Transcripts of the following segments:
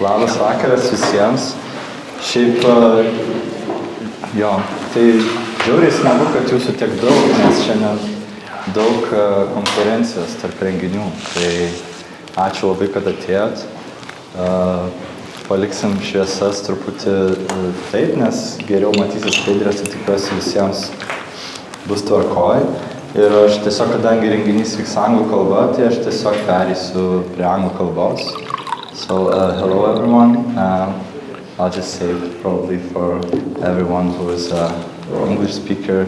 Labas vakaras visiems. Šiaip, jo, tai žiauriai smagu, kad jūsų tiek daug, nes šiandien daug konkurencijos tarp renginių. Tai ačiū labai, kad atėjot. Paliksim šviesas truputį taip, nes geriau matysis skaidrės, tai tikiuosi visiems bus tvarkoj. Ir aš tiesiog, kadangi renginys vyks anglų kalba, tai aš tiesiog pereisiu prie anglų kalbos. So, hello everyone. I'll just say probably for everyone who is an English speaker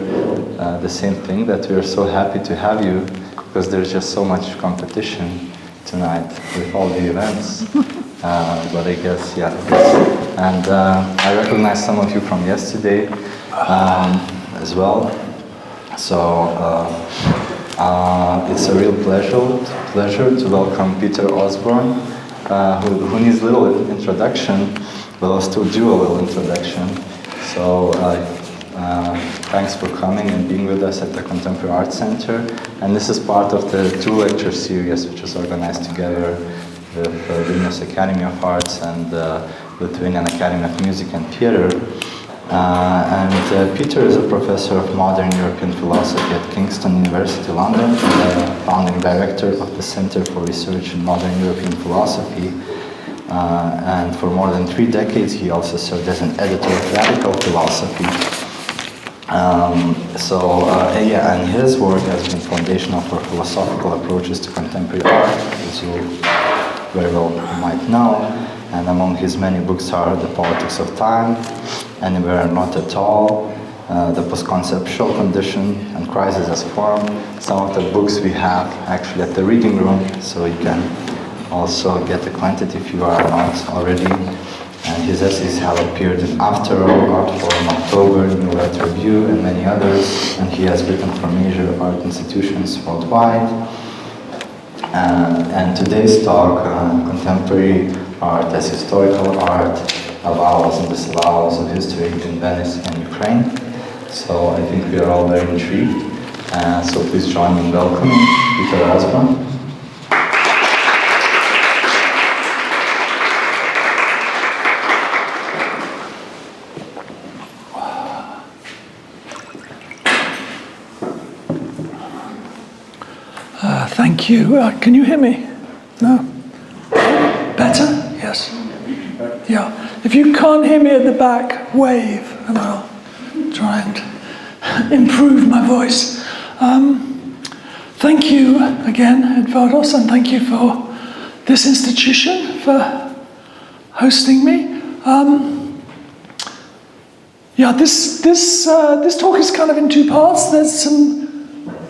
the same thing, that we are so happy to have you because there's just so much competition tonight with all the events. But I guess, yeah. And I recognize some of you from yesterday as well. So it's a real pleasure to welcome Peter Osborne, who needs a little introduction, but I'll still do a little introduction. So thanks for coming and being with us at the Contemporary Arts Center. And this is part of the 2-lecture series, which is organized together with Venice Academy of Arts and Lithuanian Academy of Music and Theatre. Peter is a professor of modern European philosophy at Kingston University, London, and founding director of the Center for Research in Modern European Philosophy. And for more than 3 decades, he also served as an editor of Radical Philosophy. And his work has been foundational for philosophical approaches to contemporary art, as you very well might know. And among his many books are The Politics of Time, Anywhere and Not at All, The Post-Conceptual Condition, and Crisis as Form. Some of the books we have actually at the reading room, so you can also get acquainted if you are not already. And his essays have appeared in After All, Art Forum October, New Light Review, and many others. And he has written for major art institutions worldwide. And today's talk, Contemporary Art as Historical Art, Avowals and Disavowals of History in Venice and Ukraine. So I think we are all very intrigued. So please join me in welcoming Peter Osborne. Thank you. Can you hear me? No? Better? Yes. Yeah. If you can't hear me at the back, wave, and I'll try and improve my voice. Thank you again, Avowals, and thank you for this institution for hosting me. This talk is kind of in 2 parts. There's some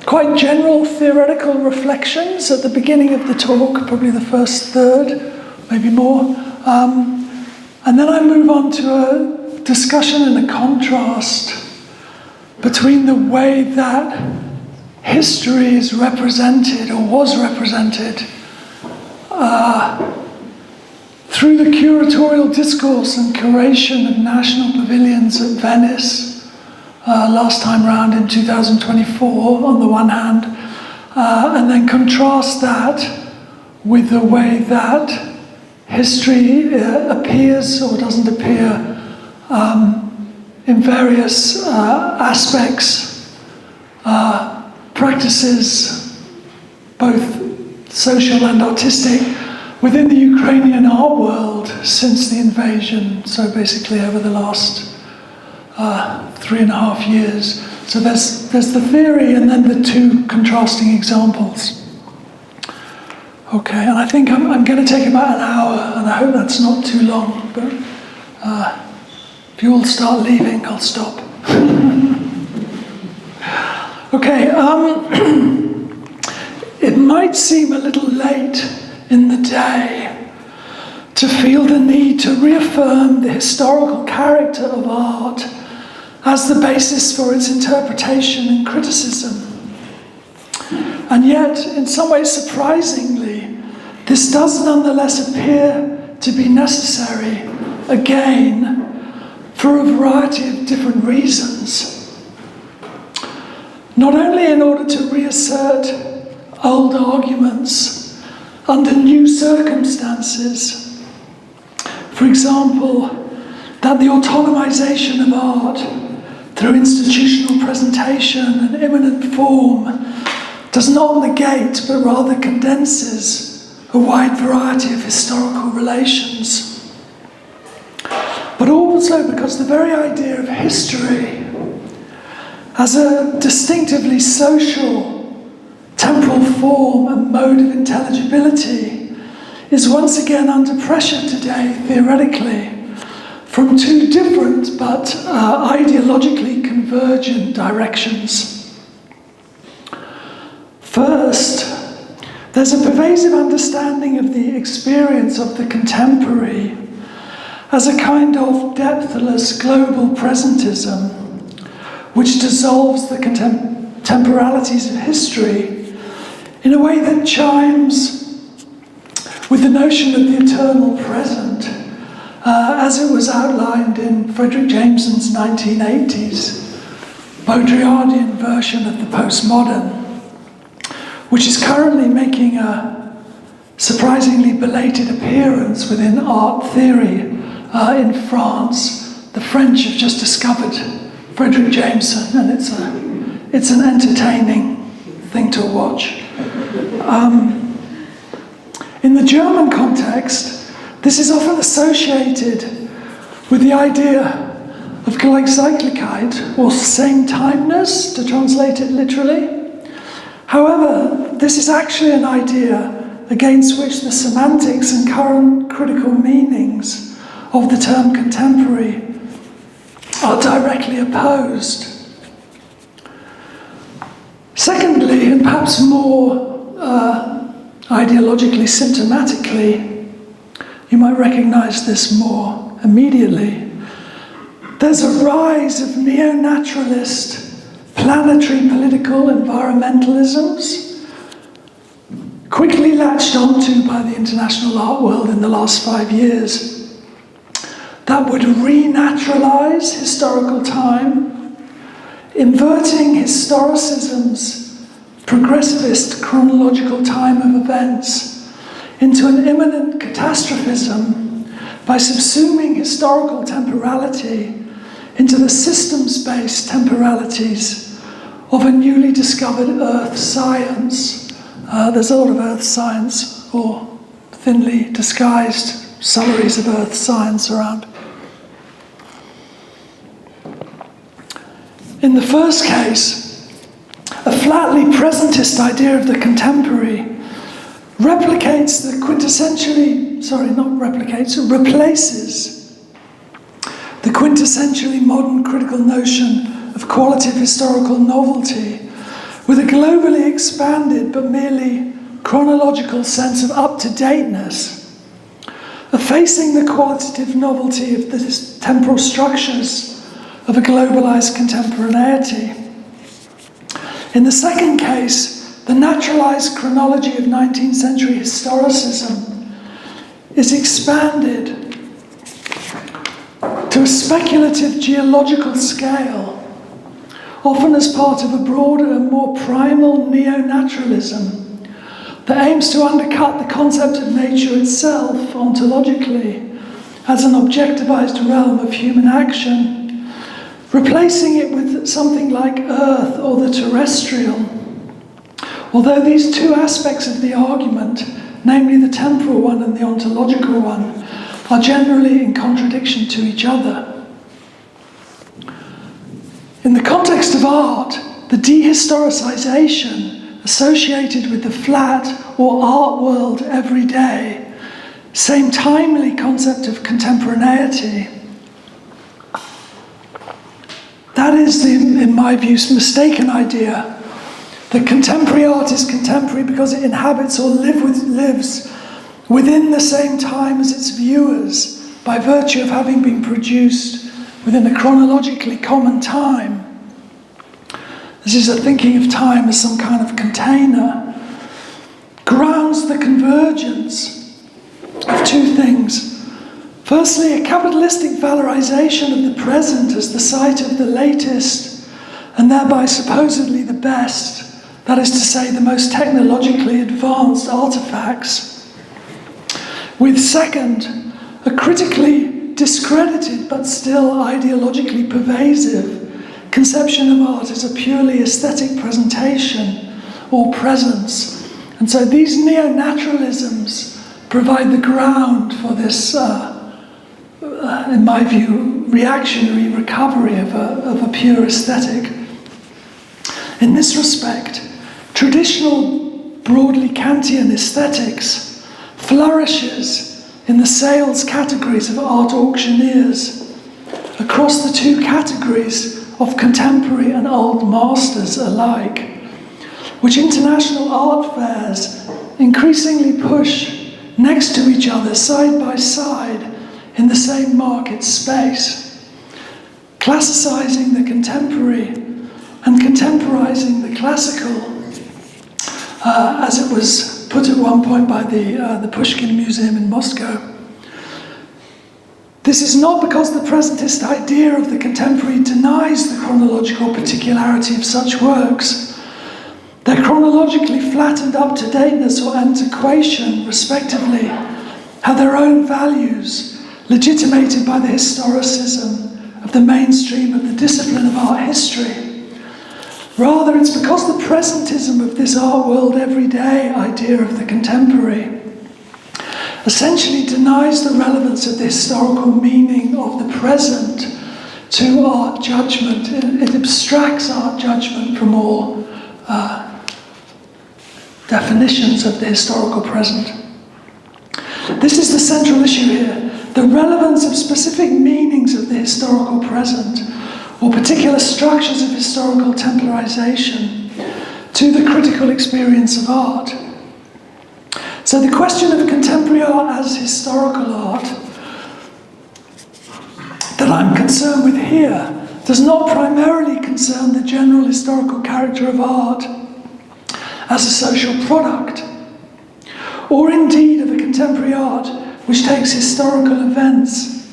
quite general theoretical reflections at the beginning of the talk, probably the first third, maybe more. And then I move on to a discussion and a contrast between the way that history is represented or was represented through the curatorial discourse and curation of national pavilions at Venice last time round in 2024 on the one hand, and then contrast that with the way that history appears or doesn't appear in various aspects, practices, both social and artistic, within the Ukrainian art world since the invasion, so basically over the last 3.5 years. So there's the theory and then the 2 contrasting examples. Okay, and I think I'm going to take about an hour, and I hope that's not too long, but if you all start leaving, I'll stop. Okay, it might seem a little late in the day to feel the need to reaffirm the historical character of art as the basis for its interpretation and criticism. And yet, in some ways surprisingly, this does nonetheless appear to be necessary, again, for a variety of different reasons. Not only in order to reassert old arguments under new circumstances, For example, that the autonomization of art through institutional presentation and immanent form does not negate but rather condenses a wide variety of historical relations. But also because the very idea of history as a distinctively social, temporal form and mode of intelligibility is once again under pressure today, theoretically, from two different but ideologically convergent directions. First, there's a pervasive understanding of the experience of the contemporary as a kind of depthless global presentism, which dissolves the temporalities of history in a way that chimes with the notion of the eternal present, as it was outlined in Frederick Jameson's 1980s Baudrillardian version of the postmodern, which is currently making a surprisingly belated appearance within art theory in France. The French have just discovered Frederick Jameson, and it's an entertaining thing to watch. In the German context, this is often associated with the idea of Gleichzeitigkeit, or same-timeness, to translate it literally. However, this is actually an idea against which the semantics and current critical meanings of the term contemporary are directly opposed. Secondly, and perhaps more ideologically symptomatically, you might recognize this more immediately, there's a rise of neo-naturalist planetary political environmentalisms, quickly latched onto by the international art world in the last 5 years, that would renaturalize historical time, inverting historicism's progressivist chronological time of events into an imminent catastrophism by subsuming historical temporality into the systems-based temporalities of a newly discovered earth science. There's a lot of earth science, or thinly disguised summaries of earth science around. In the first case, a flatly presentist idea of the contemporary replaces the quintessentially modern critical notion of qualitative historical novelty with a globally expanded but merely chronological sense of up-to-dateness, effacing the qualitative novelty of the temporal structures of a globalized contemporaneity. In the second case, the naturalized chronology of 19th century historicism is expanded to a speculative geological scale, often as part of a broader and more primal neo-naturalism that aims to undercut the concept of nature itself ontologically as an objectivized realm of human action, replacing it with something like Earth or the terrestrial. Although these two aspects of the argument, namely the temporal one and the ontological one, are generally in contradiction to each other. In the context of art, the dehistoricization associated with the flat or art world every day, same timely concept of contemporaneity, that is, in my view, mistaken idea that contemporary art is contemporary because it inhabits or lives within the same time as its viewers by virtue of having been produced within a chronologically common time. This is a thinking of time as some kind of container, grounds the convergence of two things. Firstly, a capitalistic valorization of the present as the site of the latest and thereby supposedly the best, that is to say, the most technologically advanced artifacts. With second, a critically discredited but still ideologically pervasive conception of art as a purely aesthetic presentation or presence. And so these neo-naturalisms provide the ground for this, in my view, reactionary recovery of a pure aesthetic. In this respect, traditional broadly Kantian aesthetics flourishes in the sales categories of art auctioneers across the two categories of contemporary and old masters alike, which international art fairs increasingly push next to each other, side by side, in the same market space, classicizing the contemporary and contemporizing the classical, as it was put at one point by the Pushkin Museum in Moscow. This is not because the presentist idea of the contemporary denies the chronological particularity of such works. Their chronologically flattened up-to-dateness or antiquation, respectively, have their own values, legitimated by the historicism of the mainstream of the discipline of art history. Rather, it's because the presentism of this art world everyday idea of the contemporary essentially denies the relevance of the historical meaning of the present to art judgment. It abstracts art judgment from all definitions of the historical present. This is the central issue here. The relevance of specific meanings of the historical present, or particular structures of historical temporalization, to the critical experience of art. So the question of contemporary art as historical art that I'm concerned with here does not primarily concern the general historical character of art as a social product, or indeed of a contemporary art which takes historical events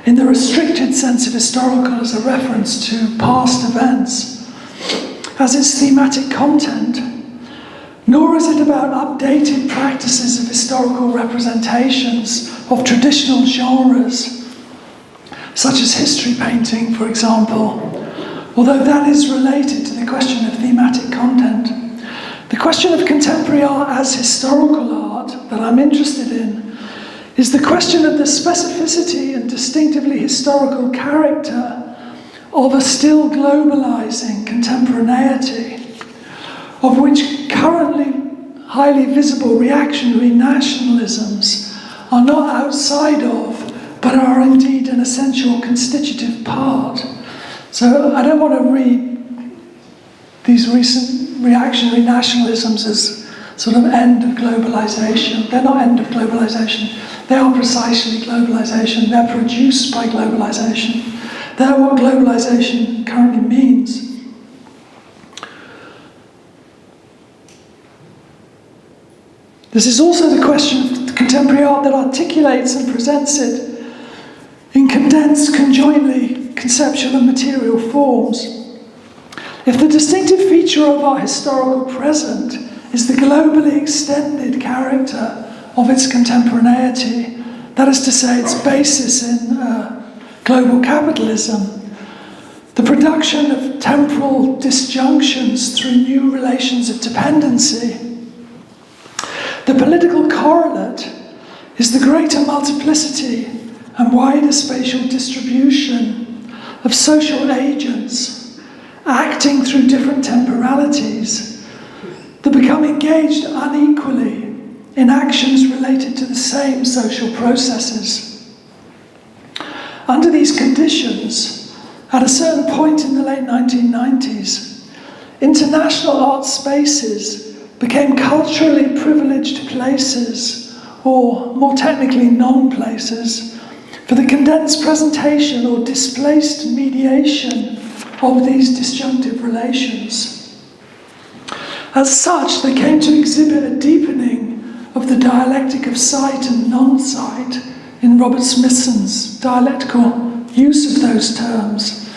in the restricted sense of historical as a reference to past events as its thematic content, nor is it about updated practices of historical representations of traditional genres, such as history painting, for example, although that is related to the question of thematic content. The question of contemporary art as historical art that I'm interested in is the question of the specificity and distinctively historical character of a still globalizing contemporaneity, of which currently highly visible reactionary nationalisms are not outside of, but are indeed an essential constitutive part. So I don't want to read these recent reactionary nationalisms as sort of end of globalization. They're not end of globalization. They are precisely globalization. They're produced by globalization. They're what globalization currently means. This is also the question of contemporary art that articulates and presents it in condensed, conjointly conceptual and material forms. If the distinctive feature of our historical present is the globally extended character of its contemporaneity, that is to say, its basis in global capitalism, the production of temporal disjunctions through new relations of dependency, the political correlate is the greater multiplicity and wider spatial distribution of social agents acting through different temporalities that become engaged unequally in actions related to the same social processes. Under these conditions, at a certain point in the late 1990s, international art spaces became culturally privileged places, or more technically non-places, for the condensed presentation or displaced mediation of these disjunctive relations. As such, they came to exhibit a deepening of the dialectic of sight and non-sight in Robert Smithson's dialectical use of those terms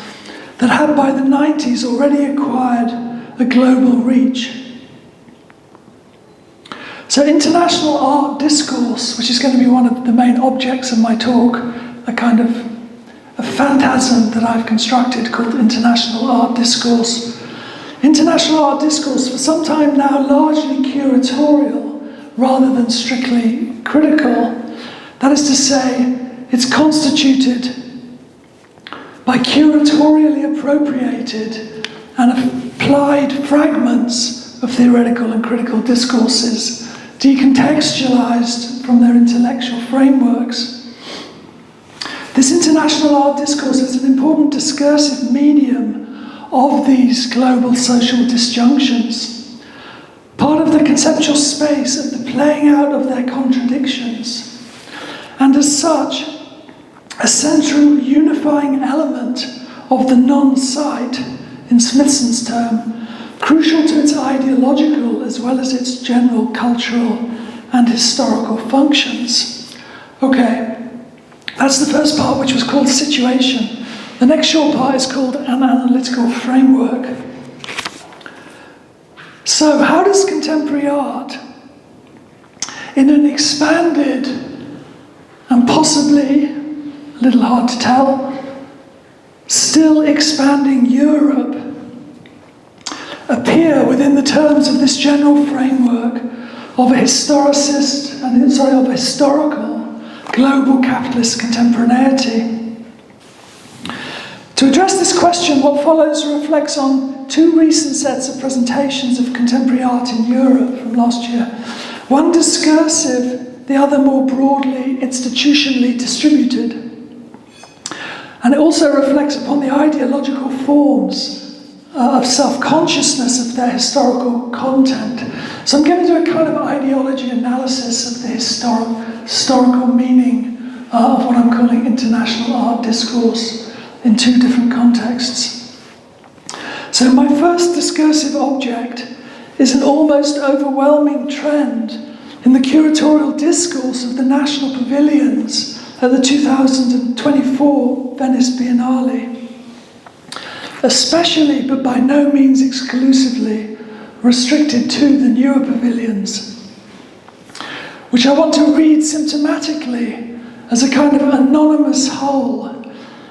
that had by the 90s already acquired a global reach. So So international art discourse, which is going to be one of the main objects of my talk, a kind of a phantasm that I've constructed called international art discourse. International art discourse, for some time now, largely curatorial rather than strictly critical. That is to say, it's constituted by curatorially appropriated and applied fragments of theoretical and critical discourses, decontextualized from their intellectual frameworks. This international art discourse is an important discursive medium of these global social disjunctions, part of the conceptual space of the playing out of their contradictions, and as such, a central unifying element of the non-site, in Smithson's term, crucial to its ideological as well as its general cultural and historical functions. Okay. That's the first part, which was called situation. The next short part is called an analytical framework. So, how does contemporary art, in an expanded and possibly, a little hard to tell, still expanding Europe, appear within the terms of this general framework of a historical global capitalist contemporaneity? To address this question, what follows reflects on two recent sets of presentations of contemporary art in Europe from last year. One discursive, the other more broadly institutionally distributed. And it also reflects upon the ideological forms of self-consciousness of their historical content. So I'm going to do a kind of ideology analysis of the historical meaning of what I'm calling international art discourse in two different contexts. So my first discursive object is an almost overwhelming trend in the curatorial discourse of the national pavilions at the 2024 Venice Biennale, especially, but by no means exclusively, restricted to the newer pavilions, which I want to read symptomatically as a kind of anonymous whole,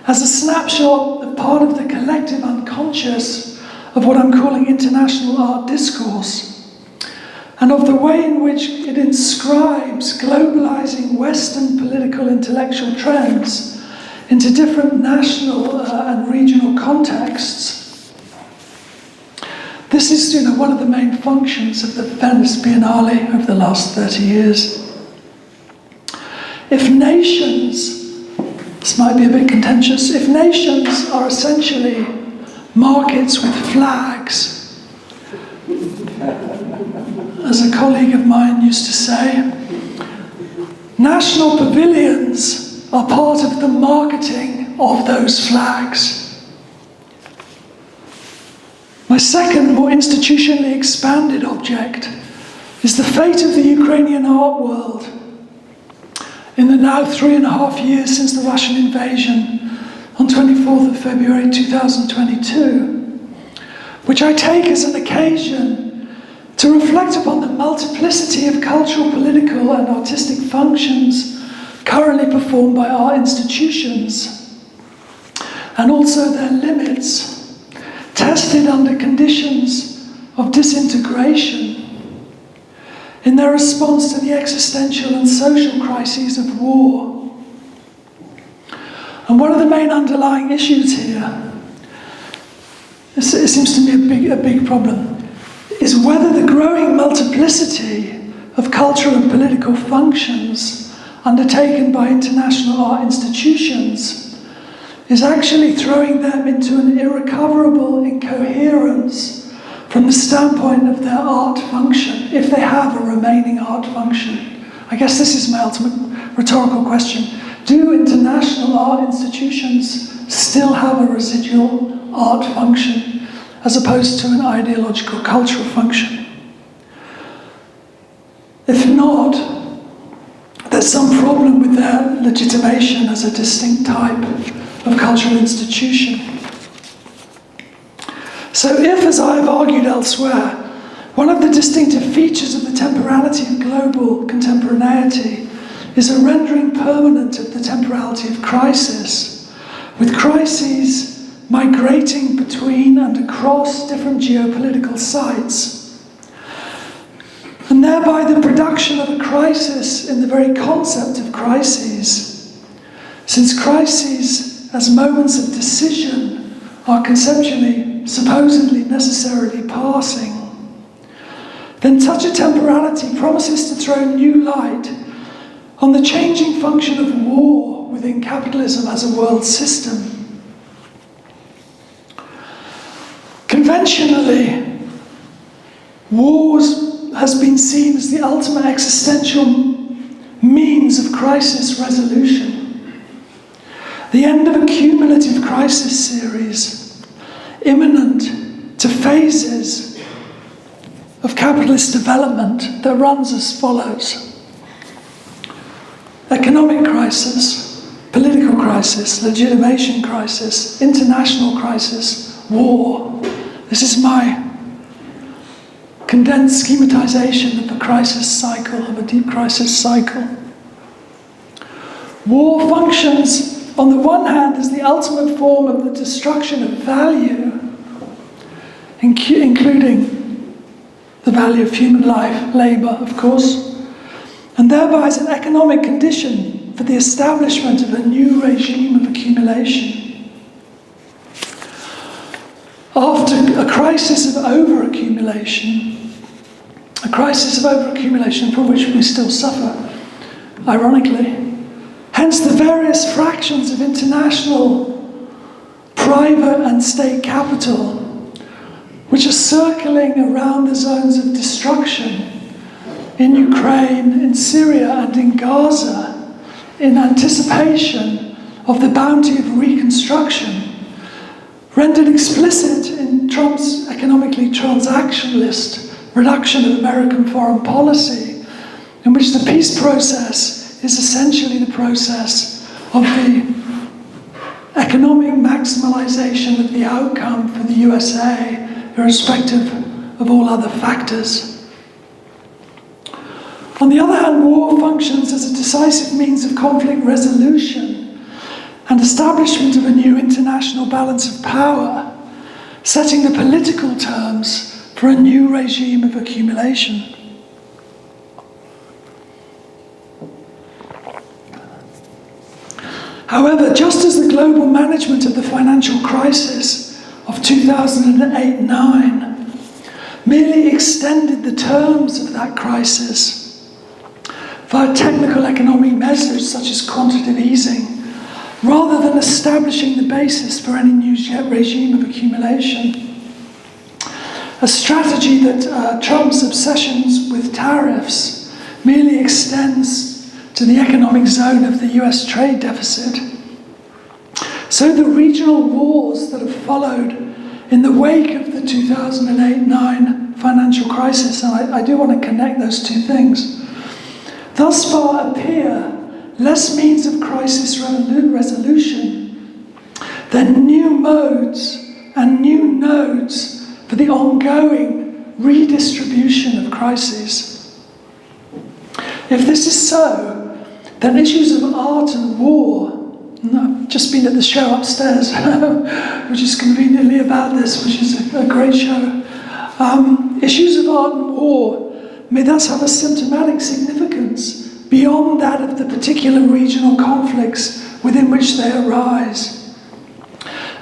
as a snapshot of part of the collective unconscious of what I'm calling international art discourse, and of the way in which it inscribes globalizing Western political intellectual trends into different national and regional contexts. This is, one of the main functions of the Venice Biennale over the last 30 years. If nations, this might be a bit contentious, if nations are essentially markets with flags, as a colleague of mine used to say, national pavilions are part of the marketing of those flags. My second, more institutionally expanded object is the fate of the Ukrainian art world in the now 3.5 years since the Russian invasion on 24th of February 2022, which I take as an occasion to reflect upon the multiplicity of cultural, political and artistic functions currently performed by our institutions, and also their limits, tested under conditions of disintegration in their response to the existential and social crises of war. And one of the main underlying issues here, it seems to me a big problem, is whether the growing multiplicity of cultural and political functions undertaken by international art institutions is actually throwing them into an irrecoverable incoherence from the standpoint of their art function, if they have a remaining art function. I guess this is my ultimate rhetorical question. Do international art institutions still have a residual art function as opposed to an ideological cultural function? If not, there's some problem with their legitimation as a distinct type of cultural institution. So if, as I have argued elsewhere, One of the distinctive features of the temporality of global contemporaneity is a rendering permanent of the temporality of crisis, with crises migrating between and across different geopolitical sites, and thereby the production of a crisis in the very concept of crises, since crises as moments of decision are conceptually, supposedly necessarily passing. Then such a temporality promises to throw new light on the changing function of war within capitalism as a world system. Conventionally, wars has been seen as the ultimate existential means of crisis resolution. The end of a cumulative crisis series, imminent to phases of capitalist development that runs as follows: economic crisis, political crisis, legitimation crisis, international crisis, war. This is my condensed schematization of a crisis cycle, of a deep crisis cycle. War functions, on the one hand, as the ultimate form of the destruction of value, including the value of human life, labour, of course, and thereby as an economic condition for the establishment of a new regime of accumulation. After a crisis of over-accumulation from which we still suffer, ironically, hence the various fractions of international, private and state capital which are circling around the zones of destruction in Ukraine, in Syria and in Gaza, in anticipation of the bounty of reconstruction, rendered explicit in Trump's economically transactionalist reduction of American foreign policy, in which the peace process is essentially the process of the economic maximalization of the outcome for the USA, irrespective of all other factors. On the other hand, war functions as a decisive means of conflict resolution and establishment of a new international balance of power, setting the political terms for a new regime of accumulation. However, just as the global management of the financial crisis of 2008-9 merely extended the terms of that crisis via technical economic measures such as quantitative easing, rather than establishing the basis for any new regime of accumulation. A strategy that Trump's obsessions with tariffs merely extends to the economic zone of the US trade deficit. So the regional wars that have followed in the wake of the 2008-9 financial crisis, and I do want to connect those two things, thus far appear less means of crisis resolution than new modes and new nodes for the ongoing redistribution of crises. If this is so, then issues of art and war, and I've just been at the show upstairs, which is conveniently about this, which is a great show. Issues of art and war may thus have a symptomatic significance beyond that of the particular regional conflicts within which they arise.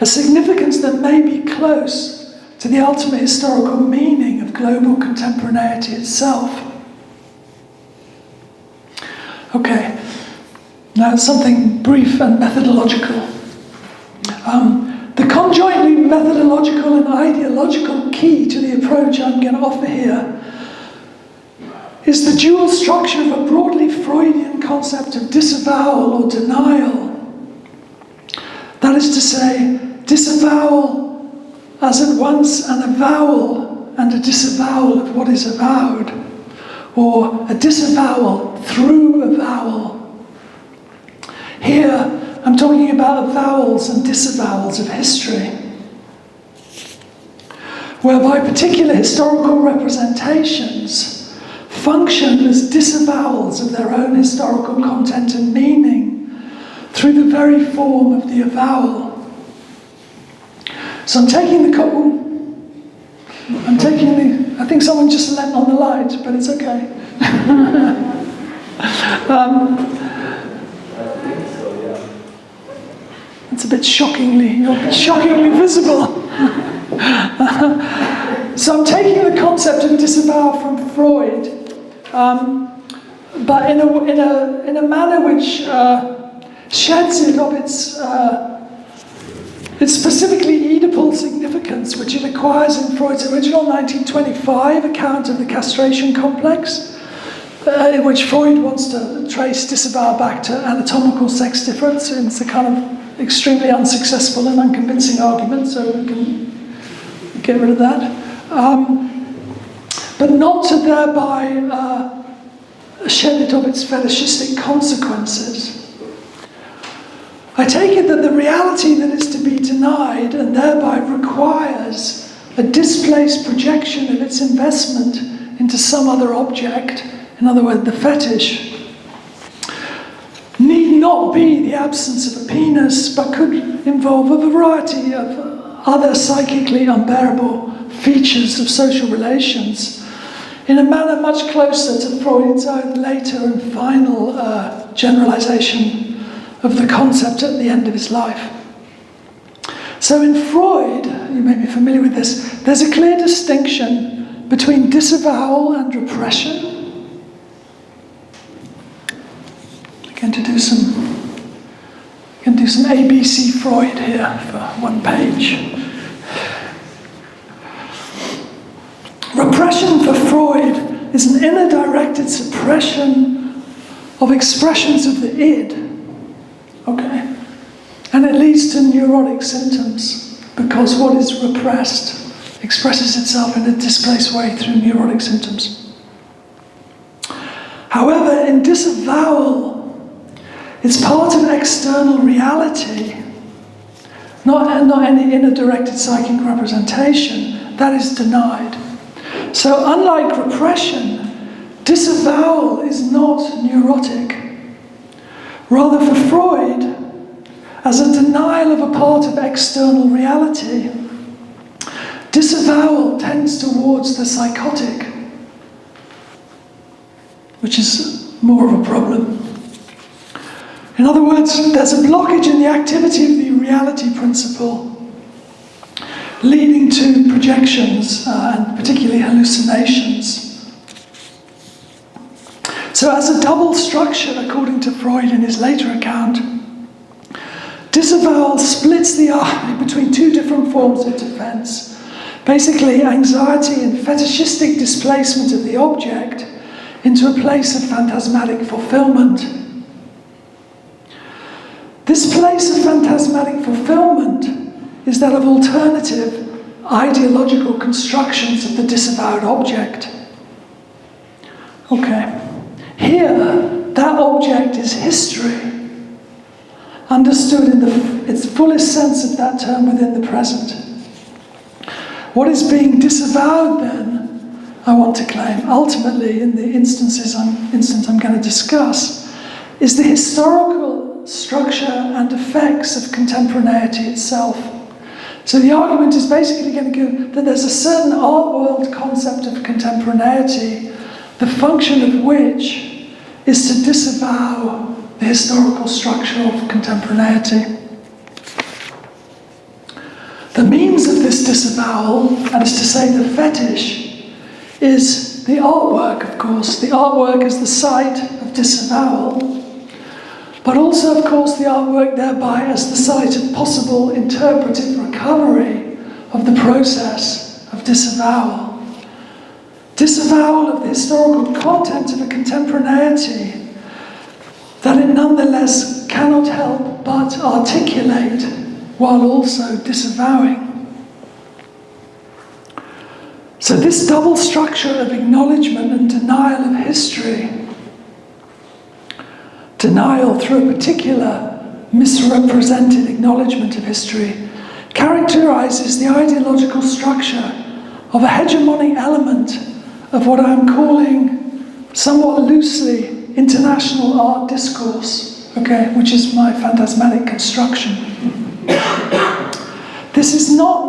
A significance that may be close to the ultimate historical meaning of global contemporaneity itself. Okay, now something brief and methodological. The conjointly methodological and ideological key to the approach I'm going to offer here is the dual structure of a broadly Freudian concept of disavowal or denial. That is to say, disavowal as at once an avowal and a disavowal of what is avowed, or a disavowal through avowal. Here, I'm talking about avowals and disavowals of history. whereby particular historical representations function as disavowals of their own historical content and meaning through the very form of the avowal. So I think someone just let on the light, but it's okay. I think so, yeah. It's a bit shockingly visible. So I'm taking the concept of disavow from Freud, but in a manner which sheds it of its specifically Oedipal significance, which it acquires in Freud's original 1925 account of the castration complex, in which Freud wants to trace disavow back to anatomical sex difference. And it's a kind of extremely unsuccessful and unconvincing argument, so we can get rid of that. But not to thereby shed it of its fetishistic consequences. I take it that the reality that is to be denied and thereby requires a displaced projection of its investment into some other object, in other words, the fetish, need not be the absence of a penis, but could involve a variety of other psychically unbearable features of social relations, in a manner much closer to Freud's own later and final generalization of the concept at the end of his life. So in Freud, you may be familiar with this, there's a clear distinction between disavowal and repression. I'm going to do some ABC Freud here for one page. Repression for Freud is an inner directed suppression of expressions of the id. Okay? And it leads to neurotic symptoms because what is repressed expresses itself in a displaced way through neurotic symptoms. However, in disavowal, it's part of external reality, not any inner directed psychic representation that is denied. So unlike repression, disavowal is not neurotic. Rather, for Freud, as a denial of a part of external reality, disavowal tends towards the psychotic, which is more of a problem. In other words, there's a blockage in the activity of the reality principle, leading to projections and particularly hallucinations. So as a double structure, according to Freud in his later account, disavowal splits the eye between two different forms of defense. Basically, anxiety and fetishistic displacement of the object into a place of phantasmatic fulfillment. This place of phantasmatic fulfillment is that of alternative ideological constructions of the disavowed object. Okay. Here, that object is history, understood in its fullest sense of that term within the present. What is being disavowed then, I want to claim, ultimately in the instance I'm going to discuss, is the historical structure and effects of contemporaneity itself. So the argument is basically going to go that there's a certain art world concept of contemporaneity, the function of which is to disavow the historical structure of contemporaneity. The means of this disavowal, that is to say the fetish, is the artwork, of course. The artwork is the site of disavowal, but also, of course, the artwork thereby as the site of possible interpretive recovery of the process of disavowal. Disavowal of the historical content of a contemporaneity that it nonetheless cannot help but articulate while also disavowing. So this double structure of acknowledgement and denial of history, denial through a particular misrepresented acknowledgement of history, characterizes the ideological structure of a hegemonic element of what I'm calling, somewhat loosely, international art discourse, okay, which is my phantasmatic construction. This is not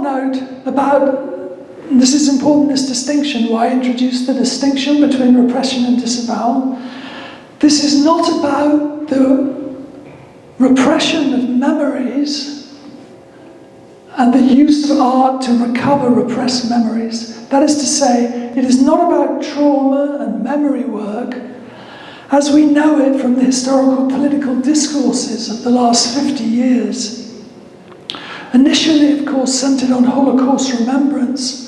this is important, this distinction, why I introduced the distinction between repression and disavowal. This is not about the repression of memories and the use of art to recover repressed memories. That is to say, it is not about trauma and memory work as we know it from the historical political discourses of the last 50 years. Initially, of course, centered on Holocaust remembrance,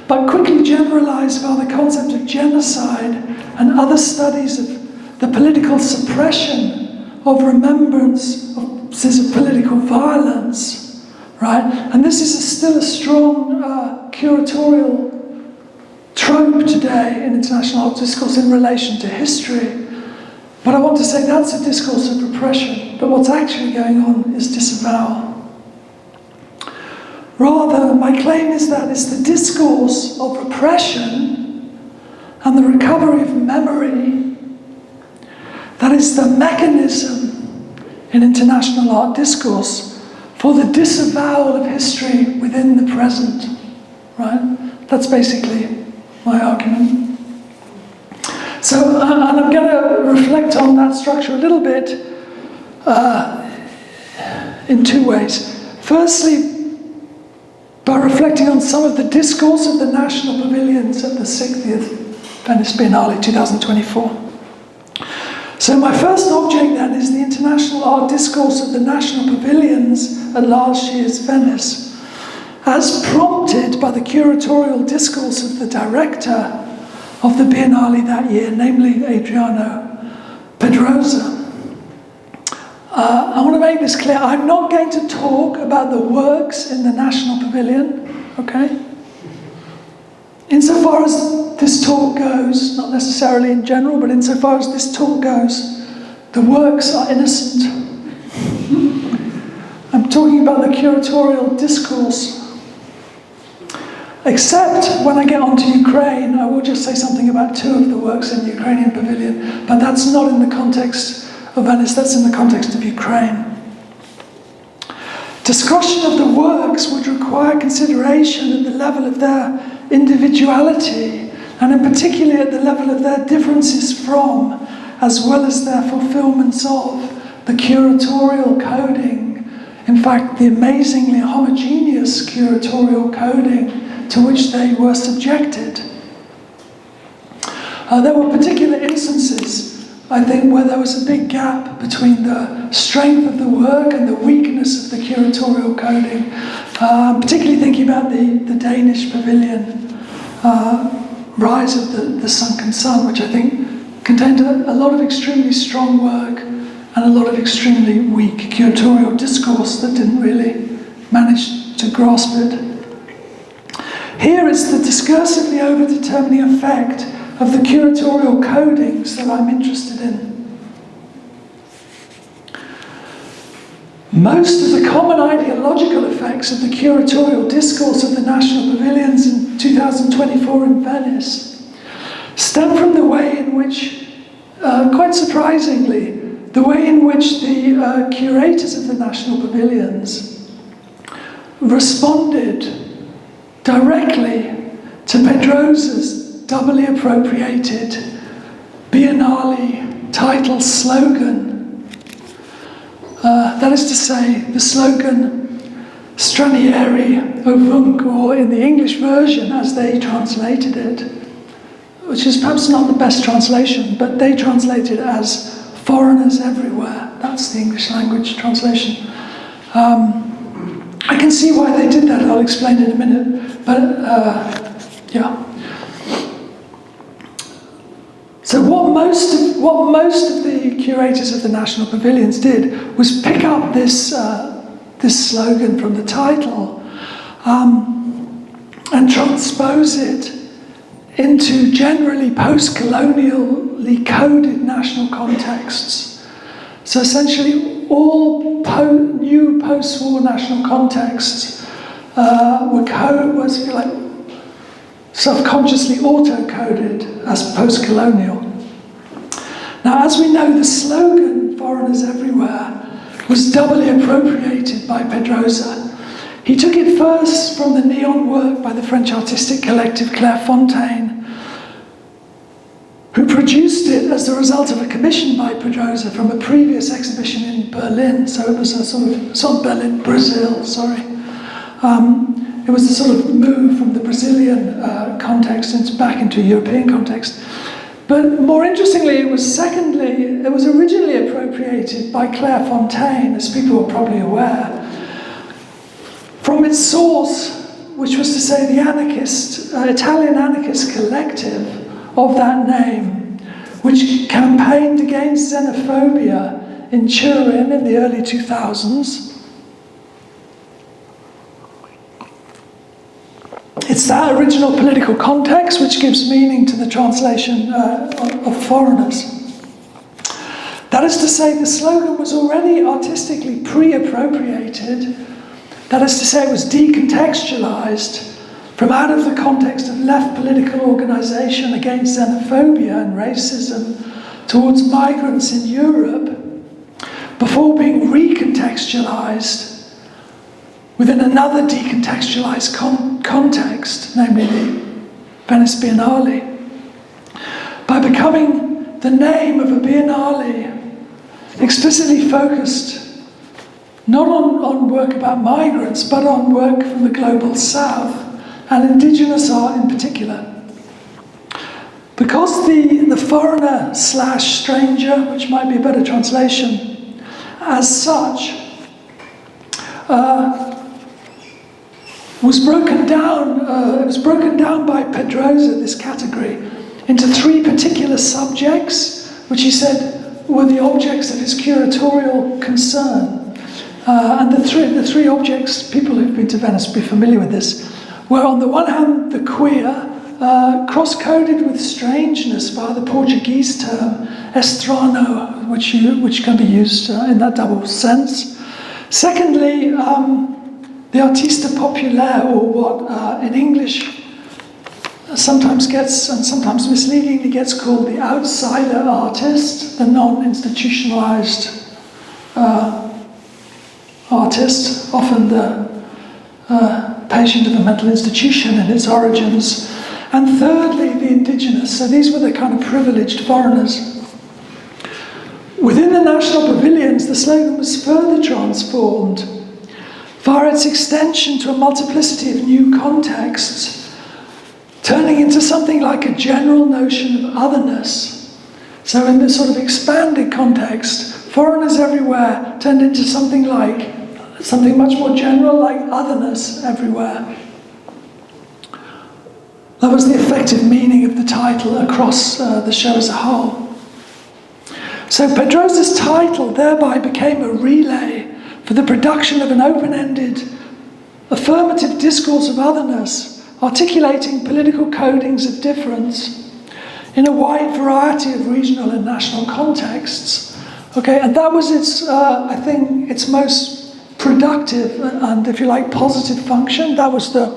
but quickly generalized by the concept of genocide and other studies of the political suppression of remembrances of political violence, right? And this is still a strong curatorial trope today in international art discourse in relation to history. But I want to say that's a discourse of repression, but what's actually going on is disavowal. Rather, my claim is that it's the discourse of repression and the recovery of memory that is the mechanism in international art discourse for the disavowal of history within the present, right? That's basically my argument. So, and I'm going to reflect on that structure a little bit in two ways. Firstly, by reflecting on some of the discourse of the national pavilions at the 60th Venice Biennale 2024. So my first object then is the international art discourse of the national pavilions at last year's Venice, as prompted by the curatorial discourse of the director of the Biennale that year, namely Adriano Pedrosa. I want to make this clear. I'm not going to talk about the works in the National Pavilion, okay? Insofar as this talk goes, not necessarily in general, but insofar as this talk goes, the works are innocent. I'm talking about the curatorial discourse. Except when I get onto Ukraine, I will just say something about two of the works in the Ukrainian pavilion, but that's not in the context of Venice, that's in the context of Ukraine. Discussion of the works would require consideration at the level of their individuality, and in particular at the level of their differences from, as well as their fulfillments of, the curatorial coding, in fact, the amazingly homogeneous curatorial coding to which they were subjected. There were particular instances, I think, where there was a big gap between the strength of the work and the weakness of the curatorial coding. Particularly thinking about the Danish pavilion, Rise of the Sunken Sun, which I think contained a lot of extremely strong work and a lot of extremely weak curatorial discourse that didn't really manage to grasp it. Here is the discursively over-determining effect of the curatorial codings that I'm interested in. Most of the common ideological effects of the curatorial discourse of the national pavilions in 2024 in Venice stem from the way in which, quite surprisingly, the way in which the curators of the national pavilions responded directly to Pedrosa's doubly appropriated Biennale title slogan. That is to say, the slogan Stranieri Ovunque, or in the English version as they translated it, which is perhaps not the best translation, but they translated as foreigners everywhere. That's the English language translation. I can see why they did that, I'll explain in a minute, but yeah. So what most of the curators of the national pavilions did was pick up this slogan from the title and transpose it into generally post-colonially coded national contexts. So essentially all new post-war national contexts were self-consciously auto-coded as post-colonial. Now, as we know, the slogan, "Foreigners Everywhere," was doubly appropriated by Pedrosa. He took it first from the neon work by the French artistic collective Clairefontaine, who produced it as the result of a commission by Pedrosa from a previous exhibition in Berlin. So it was a sort of Berlin, Brazil, sorry. It was a sort of move from the Brazilian context back into a European context. But more interestingly, it was originally appropriated by Clairefontaine, as people are probably aware, from its source, which was to say the Italian anarchist collective of that name, which campaigned against xenophobia in Turin in the early 2000s. It's that original political context which gives meaning to the translation of foreigners. That is to say, the slogan was already artistically pre-appropriated. That is to say, it was decontextualized from out of the context of left political organisation against xenophobia and racism towards migrants in Europe, before being recontextualized within another decontextualized context, namely the Venice Biennale, by becoming the name of a biennale explicitly focused not on work about migrants, but on work from the global south, and indigenous art in particular. Because the foreigner/stranger, which might be a better translation, as such, was broken down by Pedrosa, this category, into three particular subjects, which he said were the objects of his curatorial concern. And the three objects, people who've been to Venice will be familiar with this, were on the one hand the queer, cross-coded with strangeness via the Portuguese term estranho, which can be used in that double sense. Secondly, the artista populaire, or what in English sometimes gets, and sometimes misleadingly gets called the outsider artist, the non-institutionalized artist, often the patient of a mental institution in its origins. And thirdly, the indigenous. So these were the kind of privileged foreigners. Within the national pavilions, the slogan was further transformed via its extension to a multiplicity of new contexts, turning into something like a general notion of otherness. So in this sort of expanded context, foreigners everywhere turned into something much more general, like otherness everywhere. That was the effective meaning of the title across the show as a whole. So Pedrosa's title thereby became a relay for the production of an open-ended, affirmative discourse of otherness, articulating political codings of difference in a wide variety of regional and national contexts. Okay, and that was its, I think, its most productive and, if you like, positive function. That was that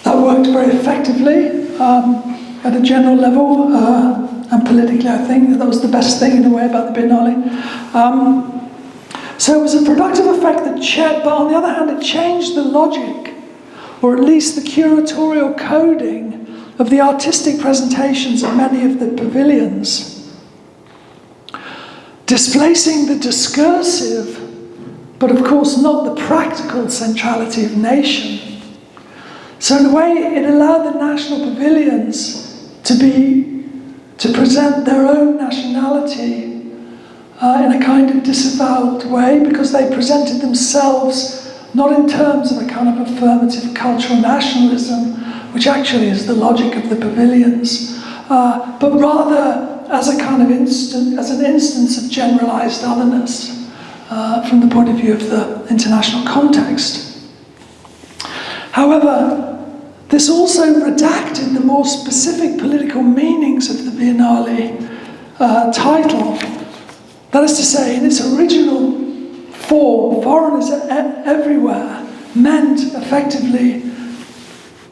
worked very effectively at a general level. And politically, I think that was the best thing in a way about the Biennale. So it was a productive effect but on the other hand, it changed the logic, or at least the curatorial coding of the artistic presentations of many of the pavilions, displacing the discursive, but of course not the practical centrality of nation. So in a way, it allowed the national pavilions to present their own nationality in a kind of disavowed way, because they presented themselves not in terms of a kind of affirmative cultural nationalism, which actually is the logic of the pavilions, but rather as a kind of an instance of generalized otherness from the point of view of the international context. However, this also redacted the more specific political meanings of the Biennale title. That is to say, in its original form, foreign is everywhere, meant effectively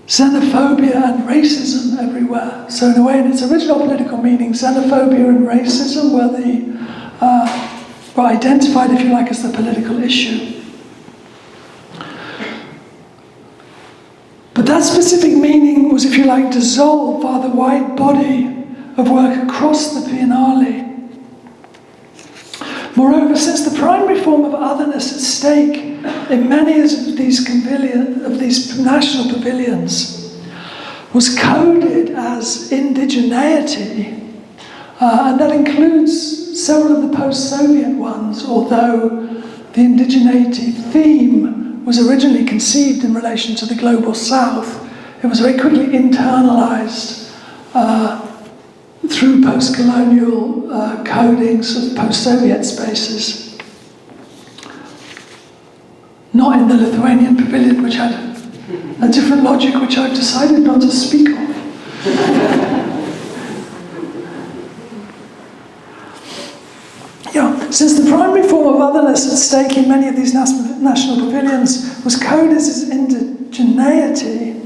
xenophobia and racism everywhere. So in a way, in its original political meaning, xenophobia and racism were identified, if you like, as the political issue. But that specific meaning was, if you like, dissolved by the wide body of work across the Biennale. Moreover, since the primary form of otherness at stake in many of these national pavilions was coded as indigeneity, and that includes several of the post-Soviet ones, although the indigeneity theme was originally conceived in relation to the global south, it was very quickly internalized through post-colonial codings of post-Soviet spaces. Not in the Lithuanian pavilion, which had a different logic, which I've decided not to speak of. Since the primary form of otherness at stake in many of these national pavilions was coded as indigeneity,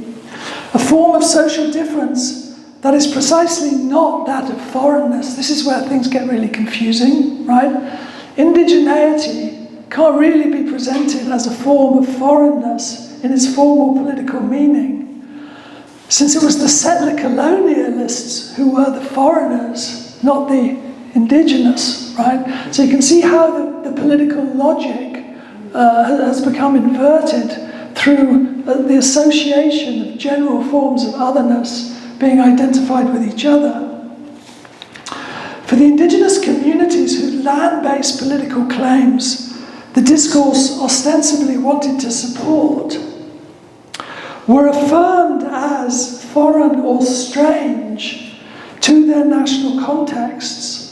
a form of social difference that is precisely not that of foreignness. This is where things get really confusing, right? Indigeneity can't really be presented as a form of foreignness in its formal political meaning, since it was the settler colonialists who were the foreigners, not the indigenous, right? So you can see how the political logic has become inverted through the association of general forms of otherness being identified with each other. For the indigenous communities whose land-based political claims the discourse ostensibly wanted to support were affirmed as foreign or strange to their national contexts,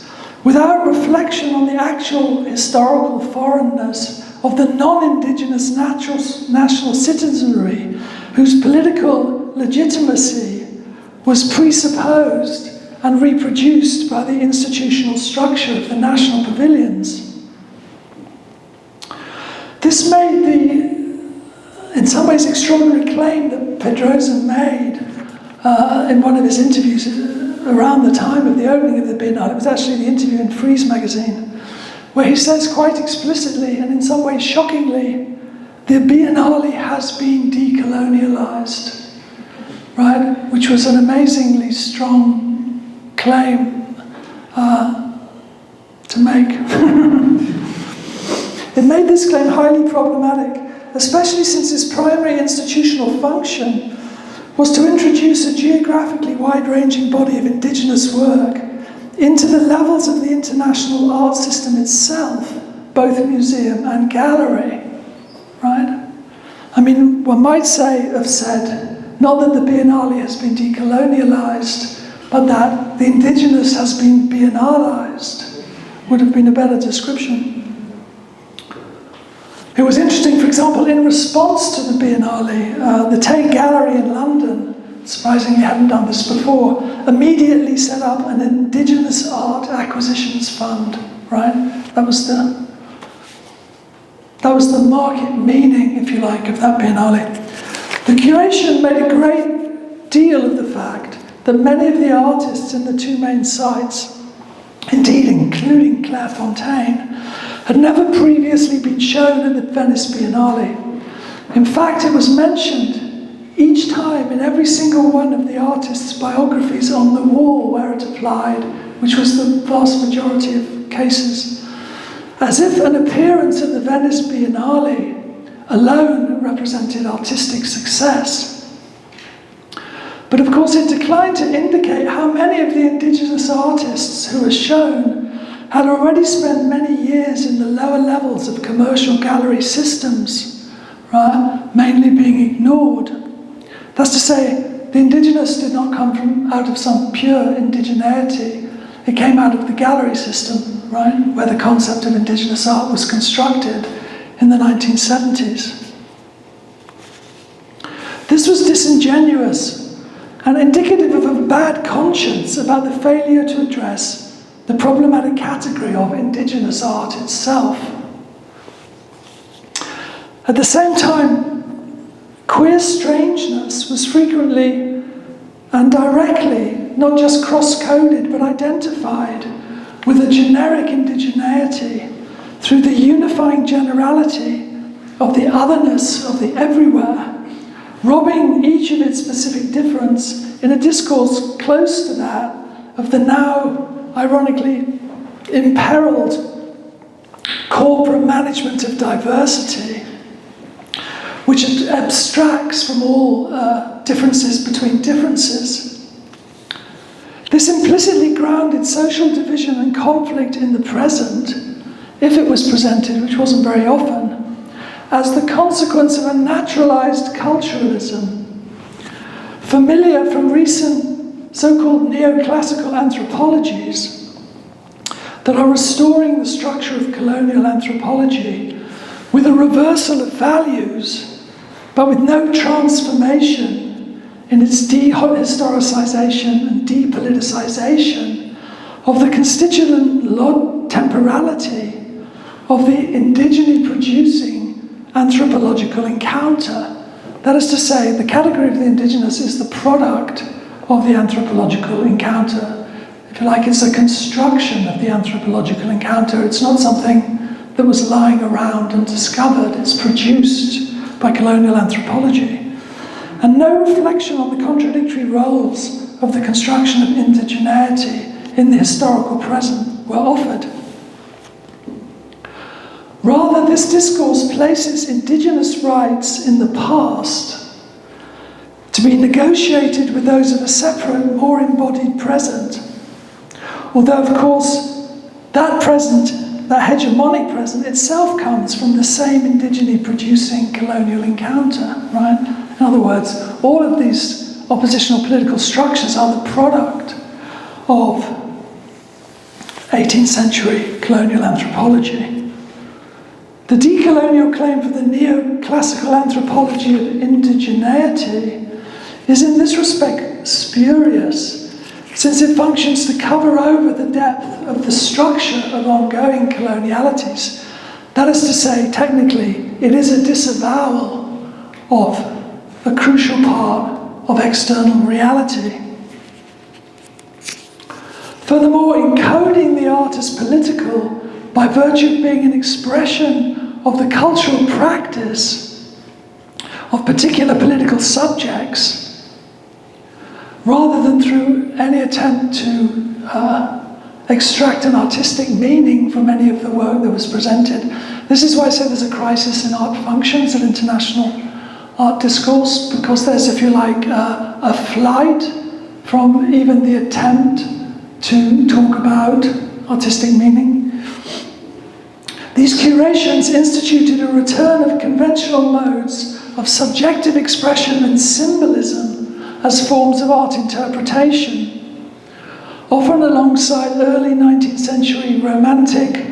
without reflection on the actual historical foreignness of the non-indigenous national citizenry whose political legitimacy was presupposed and reproduced by the institutional structure of the national pavilions. This made the, in some ways, extraordinary claim that Pedrosa made in one of his interviews around the time of the opening of the Biennale. It was actually the interview in Frieze magazine, where he says quite explicitly, and in some ways shockingly, the Biennale has been decolonialized. Right, which was an amazingly strong claim to make. It made this claim highly problematic, especially since its primary institutional function was to introduce a geographically wide-ranging body of indigenous work into the levels of the international art system itself, both museum and gallery. Right? I mean, one might have said, not that the Biennale has been decolonialized, but that the indigenous has been biennalized, would have been a better description. It was interesting, for example, in response to the Biennale, the Tate Gallery in London, surprisingly hadn't done this before, immediately set up an indigenous art acquisitions fund, right? That was the market meaning, if you like, of that Biennale. The curation made a great deal of the fact that many of the artists in the two main sites, indeed including Claire Fontaine, had never previously been shown at the Venice Biennale. In fact, it was mentioned each time in every single one of the artists' biographies on the wall where it applied, which was the vast majority of cases, as if an appearance at the Venice Biennale alone represented artistic success. But of course it declined to indicate how many of the indigenous artists who were shown had already spent many years in the lower levels of commercial gallery systems, right, mainly being ignored. That's to say, the indigenous did not come from out of some pure indigeneity. It came out of the gallery system, right, where the concept of indigenous art was constructed in the 1970s. This was disingenuous and indicative of a bad conscience about the failure to address the problematic category of indigenous art itself. At the same time, queer strangeness was frequently and directly not just cross-coded but identified with a generic indigeneity through the unifying generality of the otherness of the everywhere, robbing each of its specific difference in a discourse close to that of the now, ironically, imperiled corporate management of diversity, which abstracts from all differences between differences. This implicitly grounded social division and conflict in the present, if it was presented, which wasn't very often, as the consequence of a naturalized culturalism, familiar from recent so-called neoclassical anthropologies that are restoring the structure of colonial anthropology with a reversal of values, but with no transformation in its dehistoricization and depoliticization of the constituent temporality of the indigeny producing anthropological encounter. That is to say, the category of the indigenous is the product of the anthropological encounter. If you like, it's a construction of the anthropological encounter. It's not something that was lying around and discovered. It's produced by colonial anthropology. And no reflection on the contradictory roles of the construction of indigeneity in the historical present were offered. Rather, this discourse places indigenous rights in the past to be negotiated with those of a separate, more embodied present. Although, of course, that present, that hegemonic present itself comes from the same indigeny-producing colonial encounter, right? In other words, all of these oppositional political structures are the product of 18th century colonial anthropology. The decolonial claim for the neoclassical anthropology of indigeneity is in this respect spurious, since it functions to cover over the depth of the structure of ongoing colonialities. That is to say, technically, it is a disavowal of a crucial part of external reality. Furthermore, encoding the art as political by virtue of being an expression of the cultural practice of particular political subjects, rather than through any attempt to extract an artistic meaning from any of the work that was presented. This is why I say there's a crisis in art functions and international art discourse, because there's, if you like, a flight from even the attempt to talk about artistic meaning. These curations instituted a return of conventional modes of subjective expression and symbolism as forms of art interpretation, often alongside early 19th century romantic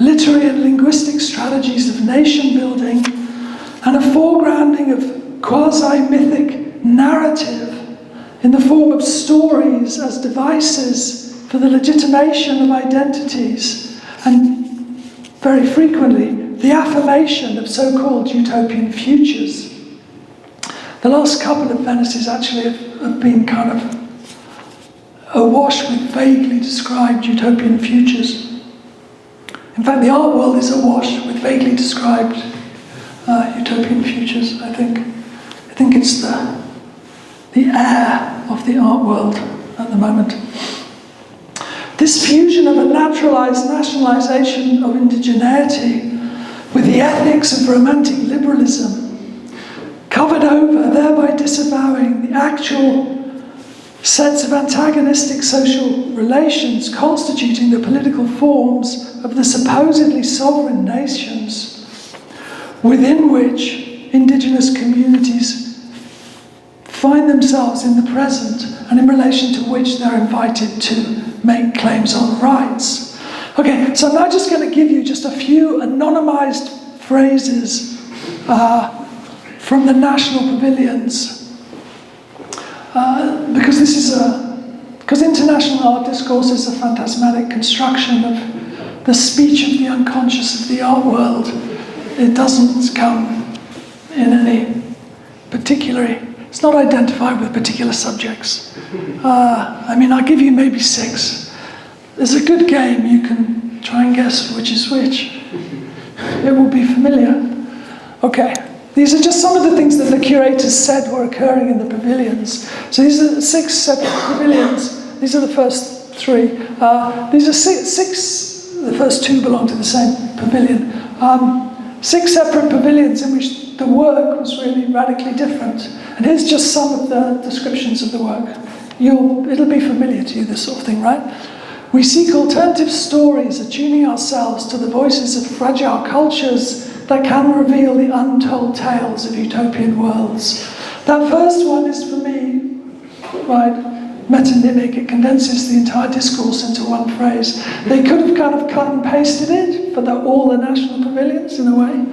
literary and linguistic strategies of nation building and a foregrounding of quasi-mythic narrative in the form of stories as devices for the legitimation of identities, and very frequently the affirmation of so-called utopian futures. The last couple of Venices actually have been kind of awash with vaguely described utopian futures. In fact, the art world is awash with vaguely described utopian futures, I think. I think it's the air of the art world at the moment. This fusion of a naturalized nationalization of indigeneity with the ethics of romantic liberalism covered over, thereby disavowing the actual sets of antagonistic social relations constituting the political forms of the supposedly sovereign nations within which indigenous communities find themselves in the present and in relation to which they're invited to make claims on rights. Okay, so I'm now just going to give you just a few anonymized phrases from the national pavilions, because international art discourse is a phantasmatic construction of the speech of the unconscious of the art world. It doesn't come in any particular, it's not identified with particular subjects. I mean, I'll give you maybe 6. There's a good game, you can try and guess which is which. It will be familiar. Okay, these are just some of the things that the curators said were occurring in the pavilions. So these are 6 separate pavilions. These are the first 3. These are 6, the first 2 belong to the same pavilion. 6 separate pavilions in which the work was really radically different. And here's just some of the descriptions of the work. It'll be familiar to you, this sort of thing, right? We seek alternative stories, attuning ourselves to the voices of fragile cultures that can reveal the untold tales of utopian worlds. That first one is, for me, right, metonymic. It condenses the entire discourse into one phrase. They could have kind of cut and pasted it for all the national pavilions, in a way.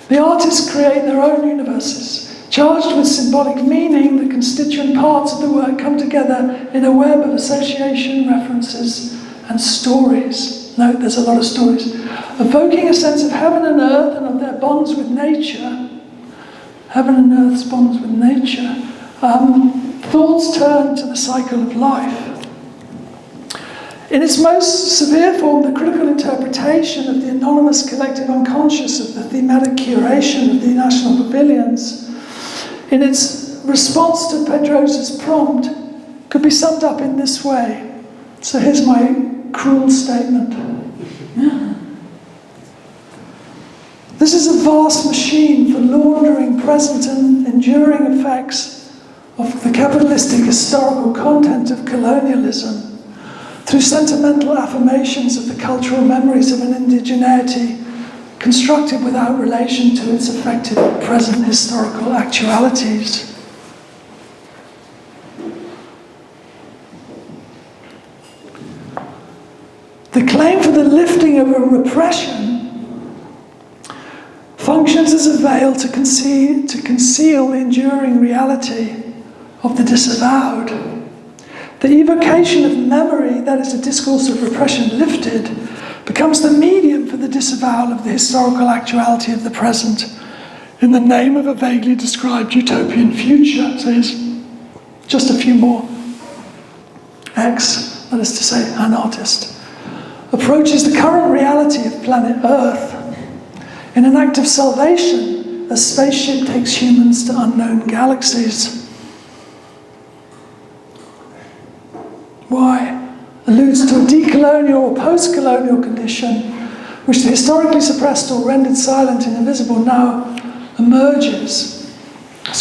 The artists create their own universes. Charged with symbolic meaning, the constituent parts of the work come together in a web of association, references, and stories. Note, there's a lot of stories. Evoking a sense of heaven and earth and of their bonds with nature. Heaven and earth's bonds with nature. Thoughts turn to the cycle of life. In its most severe form, the critical interpretation of the anonymous collective unconscious of the thematic curation of the national pavilions, in its response to Pedrosa's prompt, could be summed up in this way. So here's my cruel statement. Yeah. This is a vast machine for laundering present and enduring effects of the capitalistic historical content of colonialism through sentimental affirmations of the cultural memories of an indigeneity constructed without relation to its effective present historical actualities. The claim for the lifting of a repression functions as a veil to conceal the enduring reality of the disavowed. The evocation of memory, that is a discourse of repression lifted, becomes the medium for the disavowal of the historical actuality of the present in the name of a vaguely described utopian future. So here's just a few more. X, that is to say, an artist, approaches the current reality of planet Earth. In an act of salvation, a spaceship takes humans to unknown galaxies. Why? Alludes to a decolonial or post-colonial condition which the historically suppressed or rendered silent and invisible now emerges.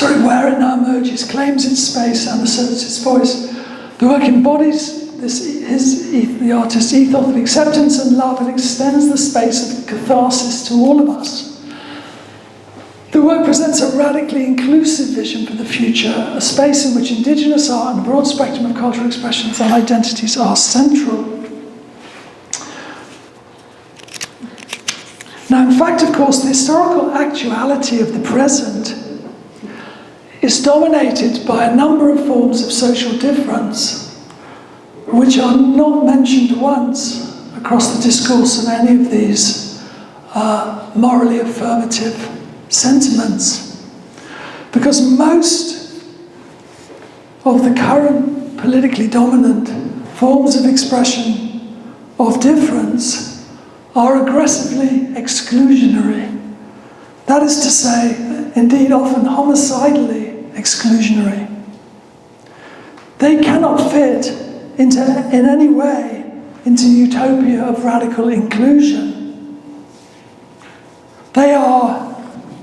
Where it now emerges, claims its space and asserts its voice. The work embodies the artist's ethos of acceptance and love. It extends the space of catharsis to all of us. The work presents a radically inclusive vision for the future, a space in which indigenous art and a broad spectrum of cultural expressions and identities are central. Now, in fact, of course, the historical actuality of the present is dominated by a number of forms of social difference, which are not mentioned once across the discourse of any of these morally affirmative sentiments, because most of the current politically dominant forms of expression of difference are aggressively exclusionary. That is to say, indeed often homicidally exclusionary. They cannot fit in any way into utopia of radical inclusion. They are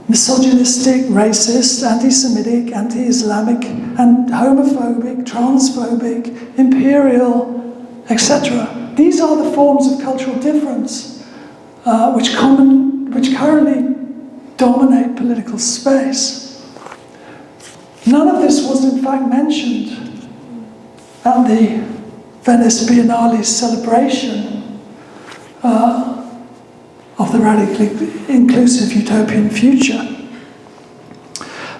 misogynistic, racist, anti-Semitic, anti-Islamic, and homophobic, transphobic, imperial, etc. These are the forms of cultural difference which currently dominate political space. None of this was in fact mentioned at the Venice Biennale's celebration of the radically inclusive utopian future.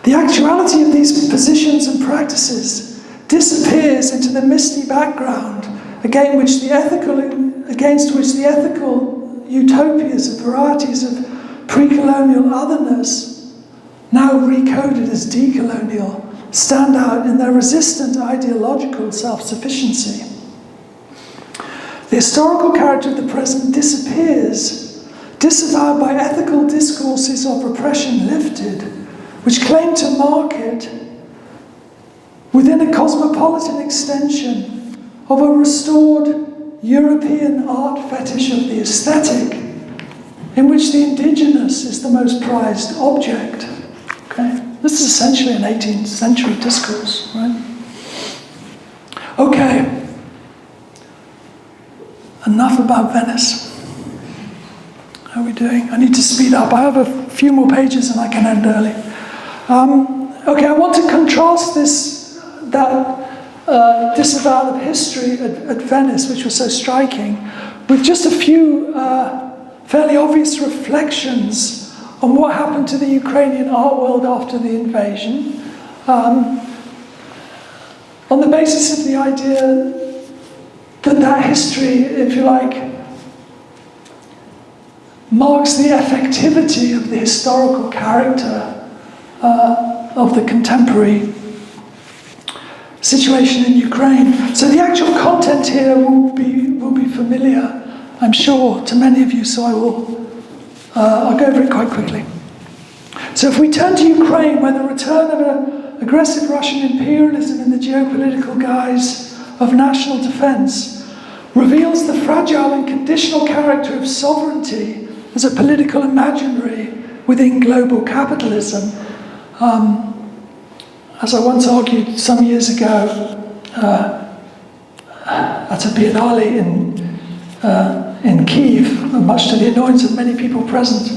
The actuality of these positions and practices disappears into the misty background against which the ethical utopias of varieties of pre-colonial otherness, now recoded as decolonial, stand out in their resistant ideological self-sufficiency. The historical character of the present disappears, disavowed by ethical discourses of repression lifted, which claim to mark it within a cosmopolitan extension of a restored European art fetish of the aesthetic, in which the indigenous is the most prized object. Okay? This is essentially an 18th century discourse, right? Okay. Enough about Venice. How are we doing? I need to speed up. I have a few more pages and I can end early. Okay, I want to contrast that disavowal of history at Venice, which was so striking, with just a few fairly obvious reflections on what happened to the Ukrainian art world after the invasion, on the basis of the idea that history, if you like, marks the effectivity of the historical character of the contemporary situation in Ukraine. So the actual content here will be familiar, I'm sure, to many of you, so I'll go over it quite quickly. So if we turn to Ukraine, where the return of an aggressive Russian imperialism in the geopolitical guise of national defense reveals the fragile and conditional character of sovereignty as a political imaginary within global capitalism. As I once argued some years ago at a Biennale in Kyiv, much to the annoyance of many people present,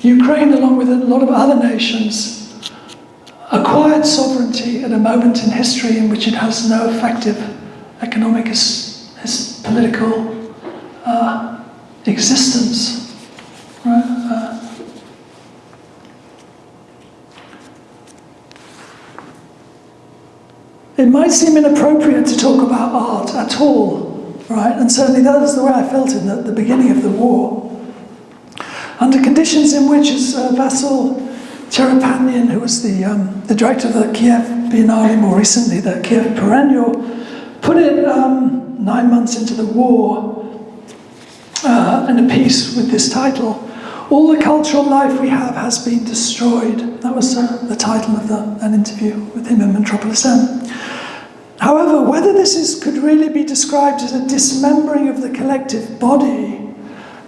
Ukraine, along with a lot of other nations, acquired sovereignty at a moment in history in which it has no effective economic political existence. Right? It might seem inappropriate to talk about art at all, right? And certainly that was the way I felt in the beginning of the war. Under conditions in which, as Vasyl Cherepanyan, who was the director of the Kiev Biennale, more recently the Kiev Perennial, put it 9 months into the war in a piece with this title, "All the cultural life we have has been destroyed." That was the title of an interview with him in Metropolis M. However, whether this could really be described as a dismembering of the collective body,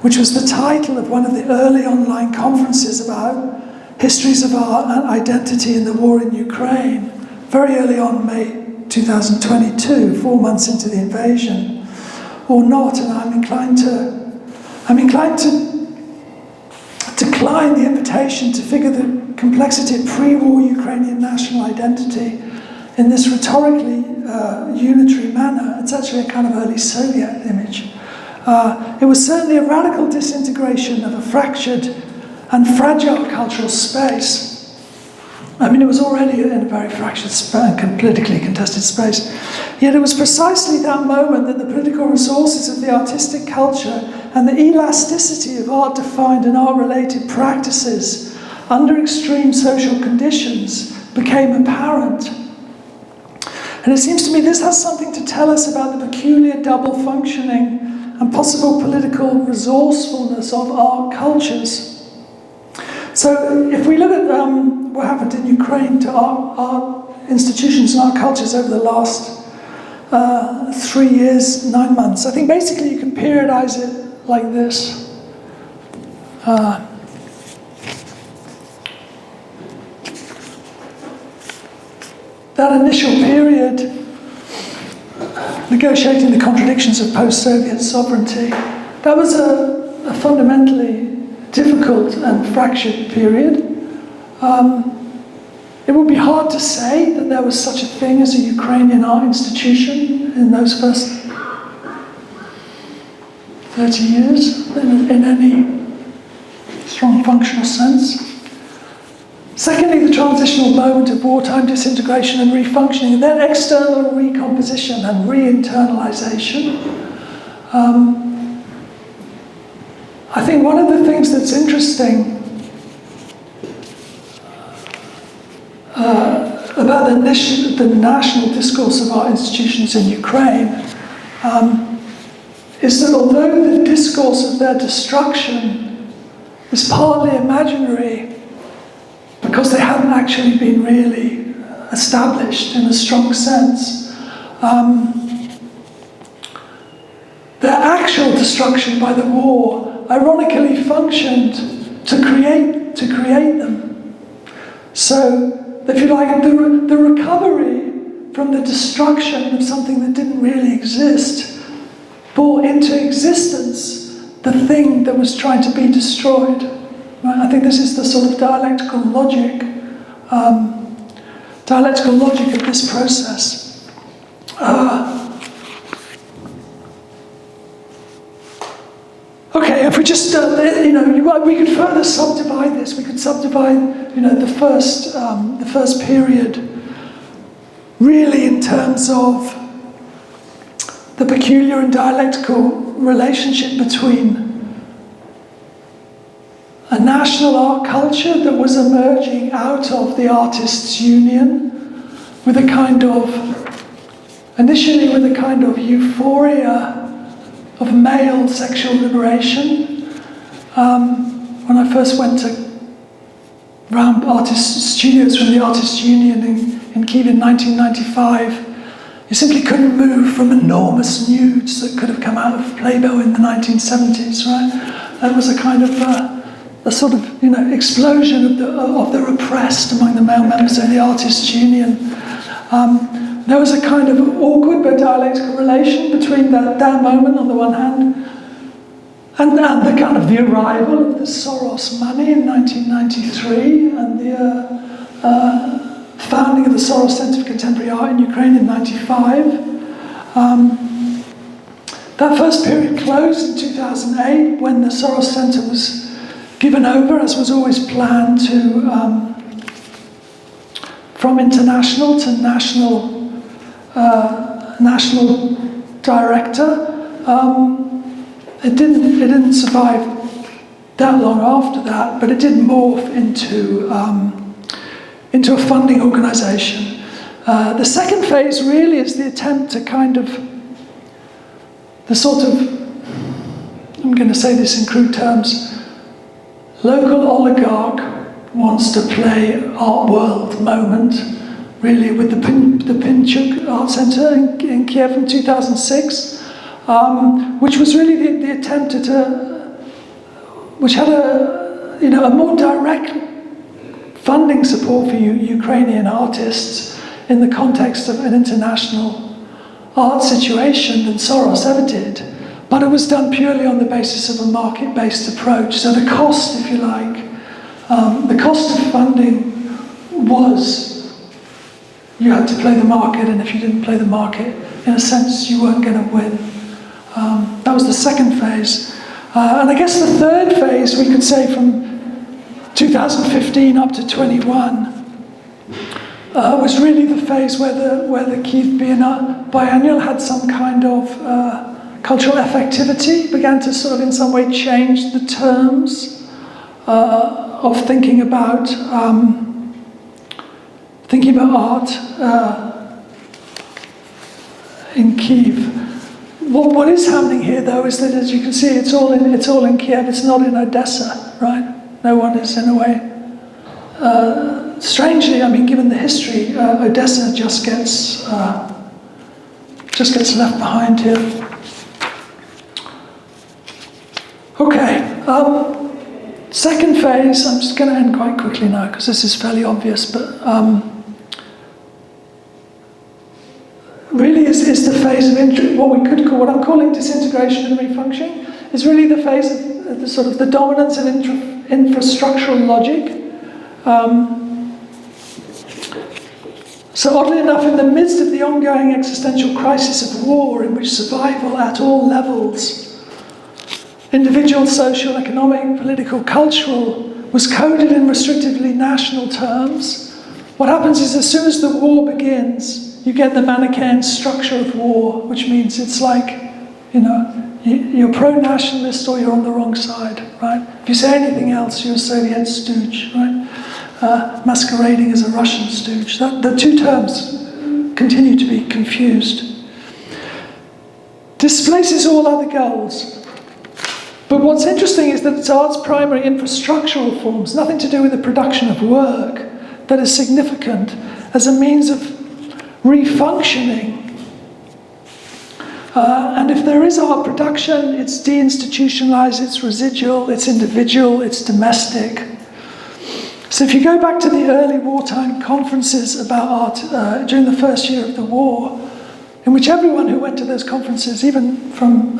which was the title of one of the early online conferences about histories of art and identity in the war in Ukraine, very early on, May 2022, 4 months into the invasion, or not, and I'm inclined to decline the invitation to figure the complexity of pre-war Ukrainian national identity in this rhetorically unitary manner. It's actually a kind of early Soviet image. It was certainly a radical disintegration of a fractured and fragile cultural space. I mean, it was already in a very fractured and politically contested space. Yet it was precisely that moment that the political resources of the artistic culture and the elasticity of art-defined and art-related practices under extreme social conditions became apparent. And it seems to me this has something to tell us about the peculiar double functioning and possible political resourcefulness of art cultures. So if we look at what happened in Ukraine to art institutions and art cultures over the last 3 years, 9 months, I think basically you can periodize it like this. That initial period, negotiating the contradictions of post-Soviet sovereignty, that was a fundamentally difficult and fractured period. It would be hard to say that there was such a thing as a Ukrainian art institution in those first 30 years in any strong functional sense. Secondly, the transitional moment of wartime disintegration and refunctioning, and then external recomposition and re-internalization. I think one of the things that's interesting about the national discourse of art institutions in Ukraine is that although the discourse of their destruction is partly imaginary because they hadn't actually been really established in a strong sense, their actual destruction by the war ironically functioned to create them. So, if you like, the recovery from the destruction of something that didn't really exist brought into existence the thing that was trying to be destroyed. Right? I think this is the sort of dialectical logic of this process. Okay, if we just, we could further subdivide this. We could subdivide, the first period, really in terms of the peculiar and dialectical relationship between a national art culture that was emerging out of the artists' union, initially with a kind of euphoria of male sexual liberation. When I first went around artist studios from the Artists' Union in Kiev in 1995, you simply couldn't move from enormous nudes that could have come out of Playboy in the 1970s, right? That was a kind of a sort of explosion of the repressed among the male members of the Artists' Union. There was a kind of awkward but dialectical relation between that moment on the one hand and the kind of the arrival of the Soros money in 1993 and the founding of the Soros Center for Contemporary Art in Ukraine in 1995. That first period closed in 2008 when the Soros Center was given over, as was always planned, to from international to national director. It didn't survive that long after that, but it did morph into a funding organisation. The second phase really is the attempt to kind of I'm going to say this in crude terms, local oligarch wants to play art world moment, really, with the Pinchuk Art Center in Kiev in 2006, which was really the attempt which had a more direct funding support for Ukrainian artists in the context of an international art situation than Soros ever did. But it was done purely on the basis of a market-based approach. So the cost, if you like, the cost of funding was you had to play the market, and if you didn't play the market, in a sense, you weren't going to win. That was the second phase. And I guess the third phase, we could say from 2015 up to 21, was really the phase where the Kiev Biennale had some kind of cultural affectivity, began to sort of in some way change the terms of thinking about art in Kiev. What is happening here, though, is that, as you can see, it's all in Kiev. It's not in Odessa, right? No one is, in a way. Strangely, I mean, given the history, Odessa just gets left behind here. Okay. Second phase. I'm just going to end quite quickly now because this is fairly obvious, but really is the phase of what I'm calling disintegration and refunctioning, is really the phase of the sort of the dominance of infrastructural logic. So oddly enough, in the midst of the ongoing existential crisis of war, in which survival at all levels, individual, social, economic, political, cultural, was coded in restrictively national terms, what happens is as soon as the war begins, you get the Manichaean structure of war, which means it's like, you're pro-nationalist or you're on the wrong side, right? If you say anything else, you're a Soviet stooge, right? Masquerading as a Russian stooge. The two terms continue to be confused. Displaces all other goals. But what's interesting is that it's art's primary infrastructural forms, nothing to do with the production of work, that is significant as a means of refunctioning. And if there is art production, it's deinstitutionalized, it's residual, it's individual, it's domestic. So if you go back to the early wartime conferences about art during the first year of the war, in which everyone who went to those conferences, even from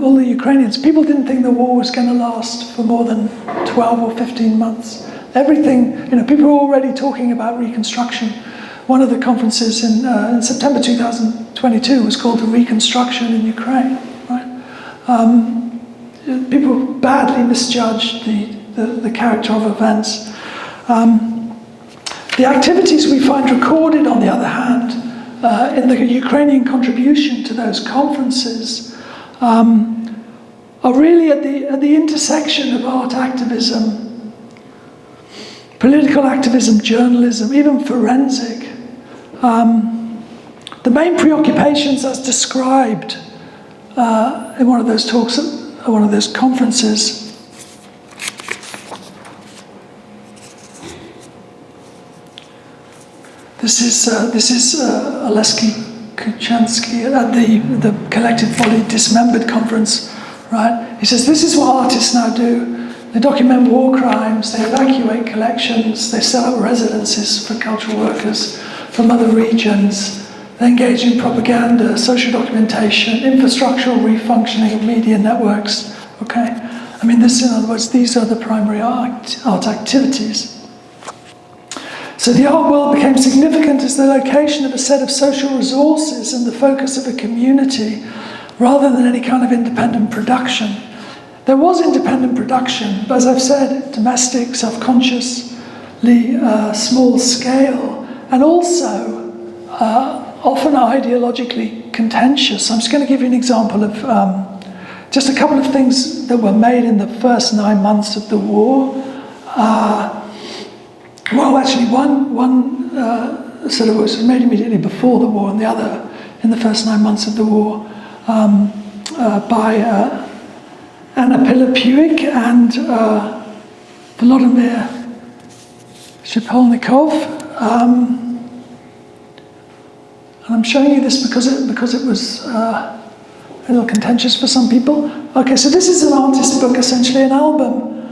all the Ukrainians, people didn't think the war was going to last for more than 12 or 15 months. Everything, people were already talking about reconstruction. One of the conferences in September 2022 was called the Reconstruction in Ukraine. Right? People badly misjudged the character of events. The activities we find recorded, on the other hand, in the Ukrainian contribution to those conferences are really at the intersection of art activism, political activism, journalism, even forensic. The main preoccupations as described in one of those talks, one of those conferences, This is Oleski Kuchansky at the collective body Dismembered conference, right? He says this is what artists now do. They document war crimes, they evacuate collections, they set up residences for cultural workers from other regions, they engage in propaganda, social documentation, infrastructural refunctioning of media networks. Okay, I mean, this, in other words, these are the primary art activities. So the art world became significant as the location of a set of social resources and the focus of a community, rather than any kind of independent production. There was independent production, but as I've said, domestic, self-consciously, small scale, and also often ideologically contentious. I'm just going to give you an example of just a couple of things that were made in the first 9 months of the war. Well, actually, one sort of was made immediately before the war, and the other in the first 9 months of the war by Anna Pilapuik and Volodymyr Shipolnikov. And I'm showing you this because it was a little contentious for some people. Okay, so this is an artist book, essentially an album,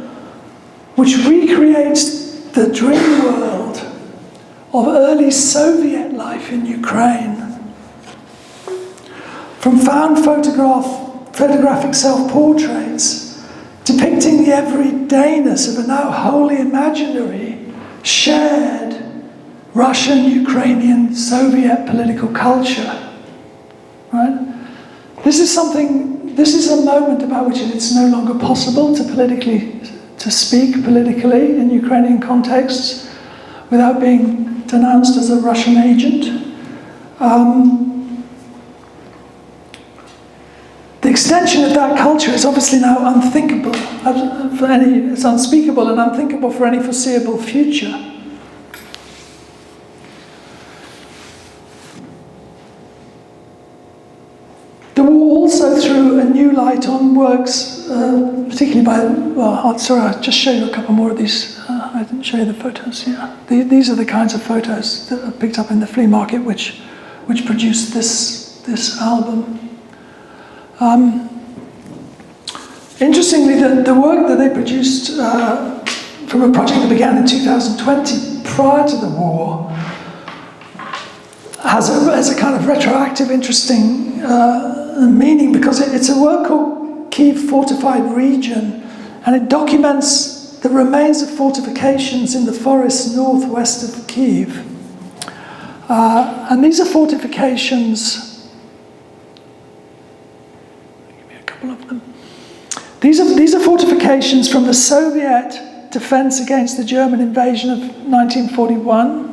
which recreates the dream world of early Soviet life in Ukraine. From found photographic self-portraits depicting the everydayness of a now wholly imaginary, shared Russian, Ukrainian, Soviet political culture. Right? This is a moment about which it's no longer possible to speak politically in Ukrainian contexts without being denounced as a Russian agent. The extension of that culture is obviously now unthinkable. It's unspeakable and unthinkable for any foreseeable future. The war also threw a new light on works, particularly by, I'll just show you a couple more of these. I didn't show you the photos here. These are the kinds of photos that are picked up in the flea market which produced this album. Interestingly, the work that they produced from a project that began in 2020, prior to the war, has a kind of retroactive, interesting meaning, because it's a work called Kiev Fortified Region, and it documents the remains of fortifications in the forests northwest of Kiev. And these are fortifications. Give me a couple of them. These are fortifications from the Soviet defense against the German invasion of 1941.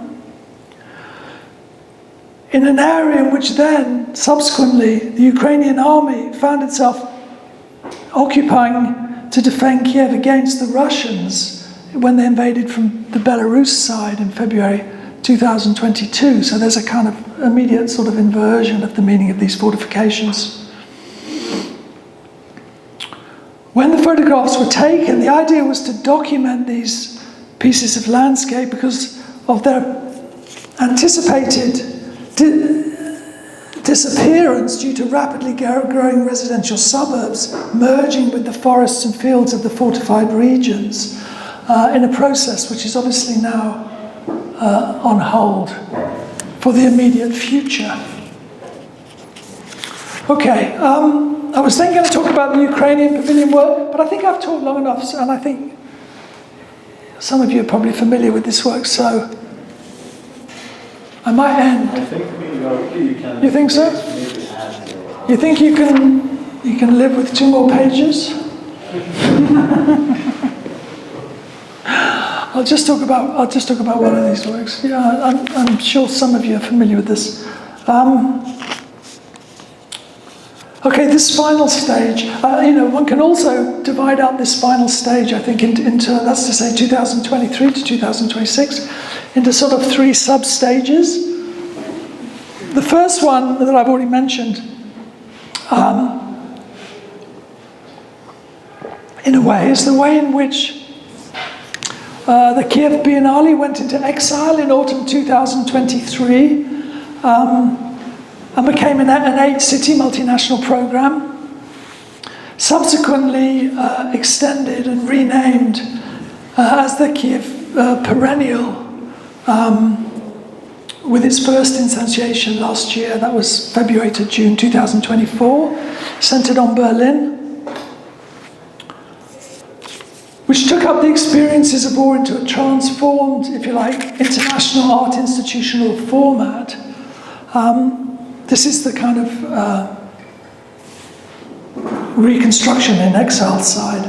In an area in which then, subsequently, the Ukrainian army found itself occupying to defend Kiev against the Russians when they invaded from the Belarus side in February 2022. So there's a kind of immediate sort of inversion of the meaning of these fortifications. When the photographs were taken, the idea was to document these pieces of landscape because of their anticipated disappearance due to rapidly growing residential suburbs merging with the forests and fields of the fortified regions in a process which is obviously now on hold for the immediate future. Okay, I was then going to talk about the Ukrainian pavilion work, but I think I've talked long enough, and I think some of you are probably familiar with this work, so I might end. I think you can. You think so? Maybe add. You think you can live with 2 more pages? I'll just talk about one of these works. Yeah, I'm sure some of you are familiar with this. Okay, this final stage, one can also divide out this final stage, I think, into, that's to say, 2023 to 2026, into sort of 3 sub-stages. The first one that I've already mentioned, in a way, is the way in which the Kiev Biennale went into exile in autumn 2023, and became an 8-city multinational program, subsequently extended and renamed as the Kiev Perennial, with its first instantiation last year. That was February to June 2024, centered on Berlin, which took up the experiences of war into a transformed, if you like, international art institutional format. This is the kind of reconstruction in exile side,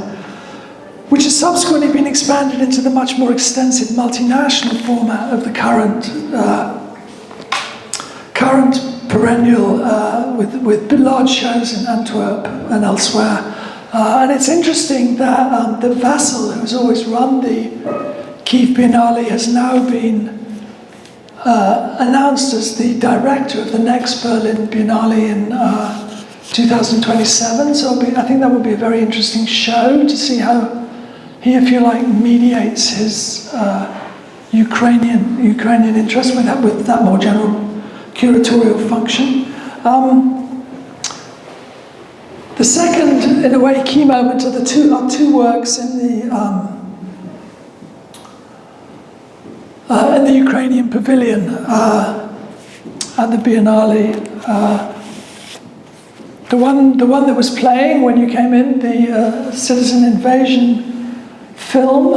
which has subsequently been expanded into the much more extensive multinational format of the current perennial with large shows in Antwerp and elsewhere. And it's interesting that the Vassal, who's always run the Kiev Biennale, has now been announced as the director of the next Berlin Biennale in 2027. So I think that would be a very interesting show to see how he, if you like, mediates his Ukrainian interest with that more general curatorial function. The second, in a way, key moment are two works in the Ukrainian pavilion at the Biennale. The one that was playing when you came in, the citizen invasion film,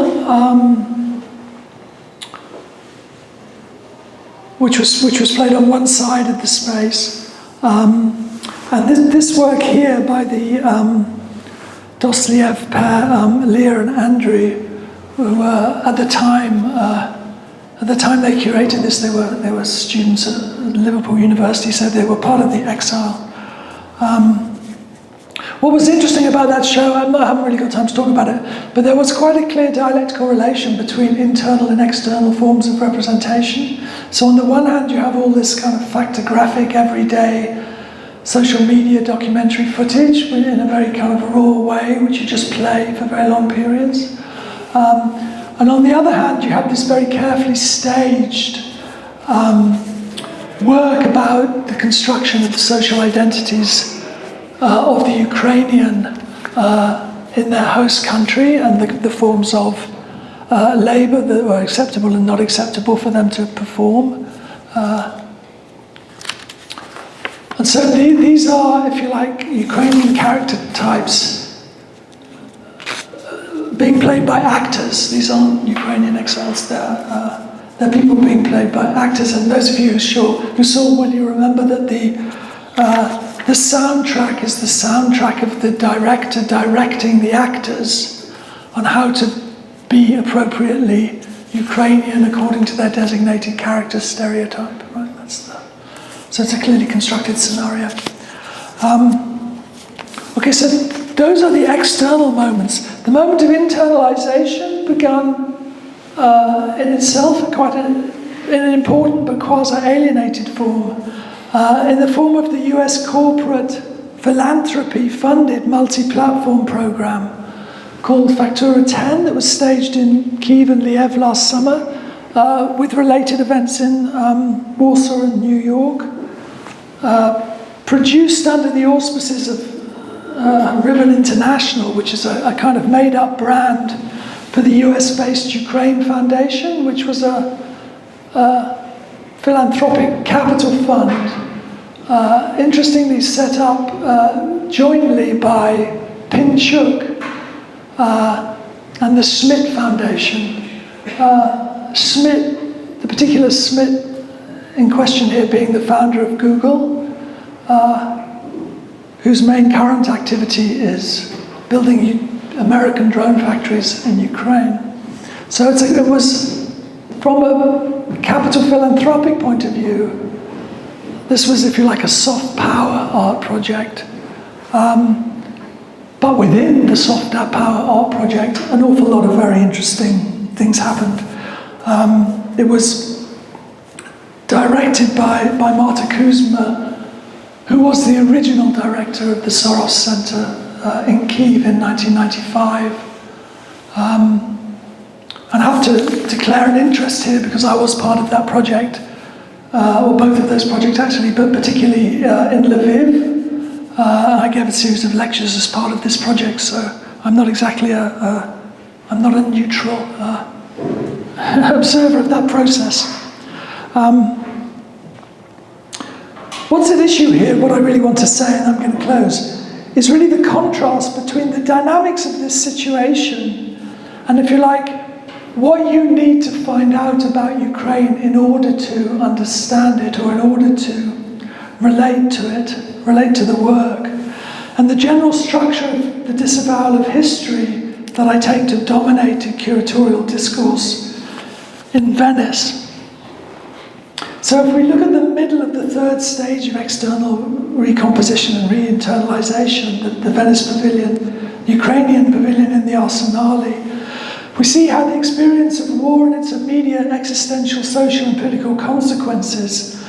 which was played on one side of the space, and this work here by the Dosliev pair, Leah and Andrew, who at the time they curated this, they were students at Liverpool University, so they were part of the exile. What was interesting about that show, I haven't really got time to talk about it, but there was quite a clear dialectical relation between internal and external forms of representation. So on the one hand, you have all this kind of factographic, everyday, social media documentary footage in a very kind of raw way, which you just play for very long periods. And on the other hand, you have this very carefully staged work about the construction of the social identities of the Ukrainian in their host country and the forms of labour that were acceptable and not acceptable for them to perform. And so these are, if you like, Ukrainian character types being played by actors. These aren't Ukrainian exiles, they're people being played by actors. And those of you who saw, will you remember that the soundtrack is the soundtrack of the director directing the actors on how to be appropriately Ukrainian according to their designated character stereotype, right? So it's a clearly constructed scenario. Okay, so those are the external moments. The moment of internalization begun in itself in an important but quasi-alienated form, in the form of the US corporate philanthropy-funded multi-platform program called Factura 10 that was staged in Kiev and Liev last summer, with related events in Warsaw and New York, produced under the auspices of Ribbon International, which is a kind of made-up brand for the US-based Ukraine Foundation, which was a philanthropic capital fund, interestingly set up jointly by Pinchuk and the Schmidt Foundation. Schmidt, the particular Schmidt in question here being the founder of Google, whose main current activity is building American drone factories in Ukraine. So it was, from a capital philanthropic point of view, this was, if you like, a soft power art project. But within the soft power art project, an awful lot of very interesting things happened. It was directed by Marta Kuzma, who was the original director of the Soros Center in Kiev in 1995. And I have to declare an interest here because I was part of that project, or both of those projects actually, but particularly in Lviv. I gave a series of lectures as part of this project, so I'm not exactly I'm not a neutral observer of that process. What's at issue here, what I really want to say, and I'm going to close, is really the contrast between the dynamics of this situation and, if you like, what you need to find out about Ukraine in order to understand it or in order to relate to it, relate to the work, and the general structure of the disavowal of history that I take to dominate a curatorial discourse in Venice. So if we look at the middle of the third stage of external recomposition and re-internalization, the Venice Pavilion, the Ukrainian Pavilion in the Arsenali, we see how the experience of war and its immediate existential, social and political consequences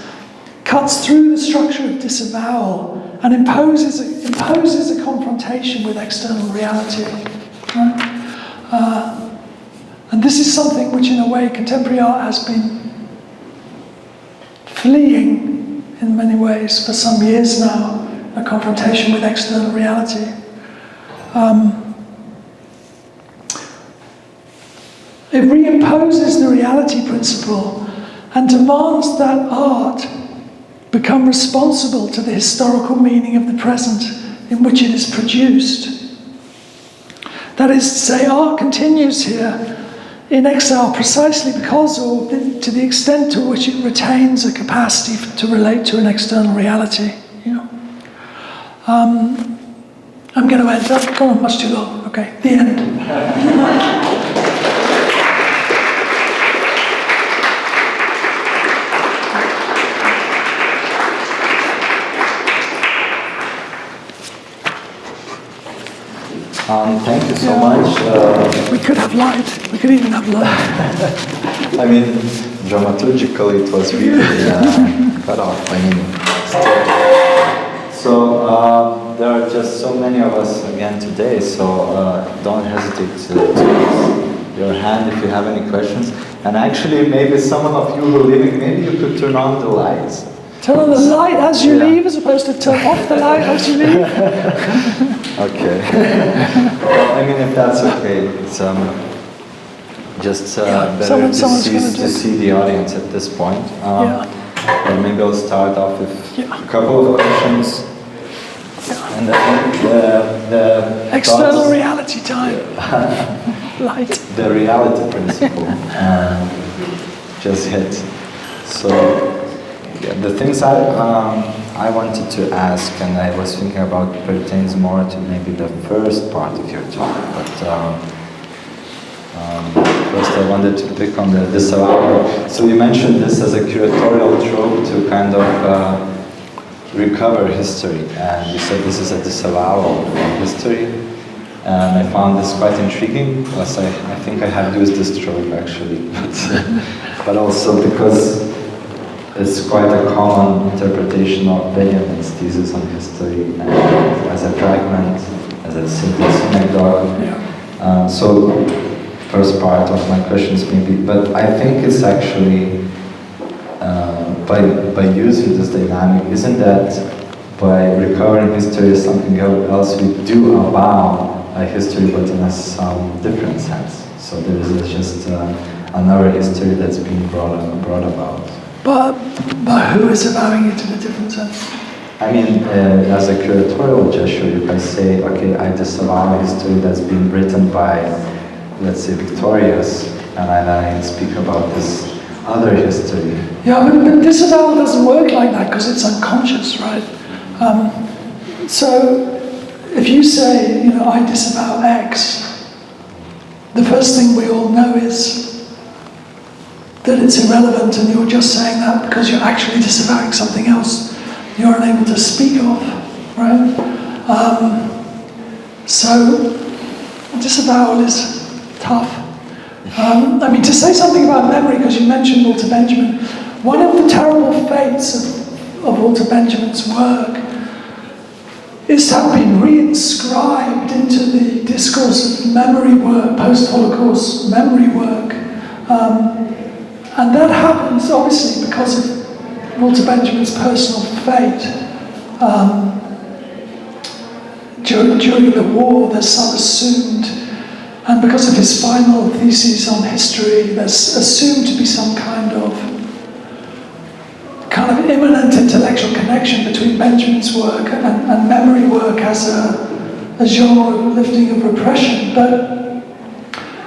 cuts through the structure of disavowal and imposes a confrontation with external reality. Right? And this is something which, in a way, contemporary art has been fleeing in many ways for some years now, a confrontation with external reality. It reimposes the reality principle and demands that art become responsible to the historical meaning of the present in which it is produced. That is to say, art continues here in exile precisely because, or to the extent to which it retains a capacity to relate to an external reality. You know, I'm going to end up. Gone on much too long. Okay, the end. Thank you so much. We could have light. We could even have light. I mean, dramaturgically, it was really cut off. I mean, so there are just so many of us again today. So don't hesitate to raise your hand if you have any questions. And actually, maybe someone of you who are leaving, maybe you could turn on the lights. Turn on the light as you leave, as opposed to turn off the light as you leave. Okay. Well, I mean, if that's okay, it's just better to see the audience at this point. And maybe I'll start off with a couple of questions. And the external thoughts, reality time. Light. The reality principle just hit. So the things I wanted to ask, and I was thinking about, pertains more to maybe the first part of your talk. But first, I wanted to pick on the disavowal. So you mentioned this as a curatorial trope to kind of recover history, and you said this is a disavowal of history, and I found this quite intriguing because I think I have used this trope actually, but also because it's quite a common interpretation of Benjamin's thesis on history, and as a fragment, as a simple synagogue. So first part of my questions maybe, but I think it's actually by using this dynamic, isn't that by recovering history as something else, we do avow a history but in some different sense. So there is just another history that's being brought about. But who is avowing it in a different sense? I mean, as a curatorial gesture, you can say, okay, I disavow history that's been written by, let's say, Victorious, and I speak about this other history. Yeah, but disavowal doesn't work like that because it's unconscious, right? So if you say, I disavow X, the first thing we all know is that it's irrelevant, and you're just saying that because you're actually disavowing something else you're unable to speak of, right? So disavowal is tough. To say something about memory, because you mentioned Walter Benjamin, one of the terrible fates of Walter Benjamin's work is to have been reinscribed into the discourse of memory work, post-Holocaust memory work. And that happens, obviously, because of Walter Benjamin's personal fate. During the war, there's some assumed, and because of his final thesis on history, there's assumed to be some kind of imminent intellectual connection between Benjamin's work and memory work as a genre of lifting of repression. But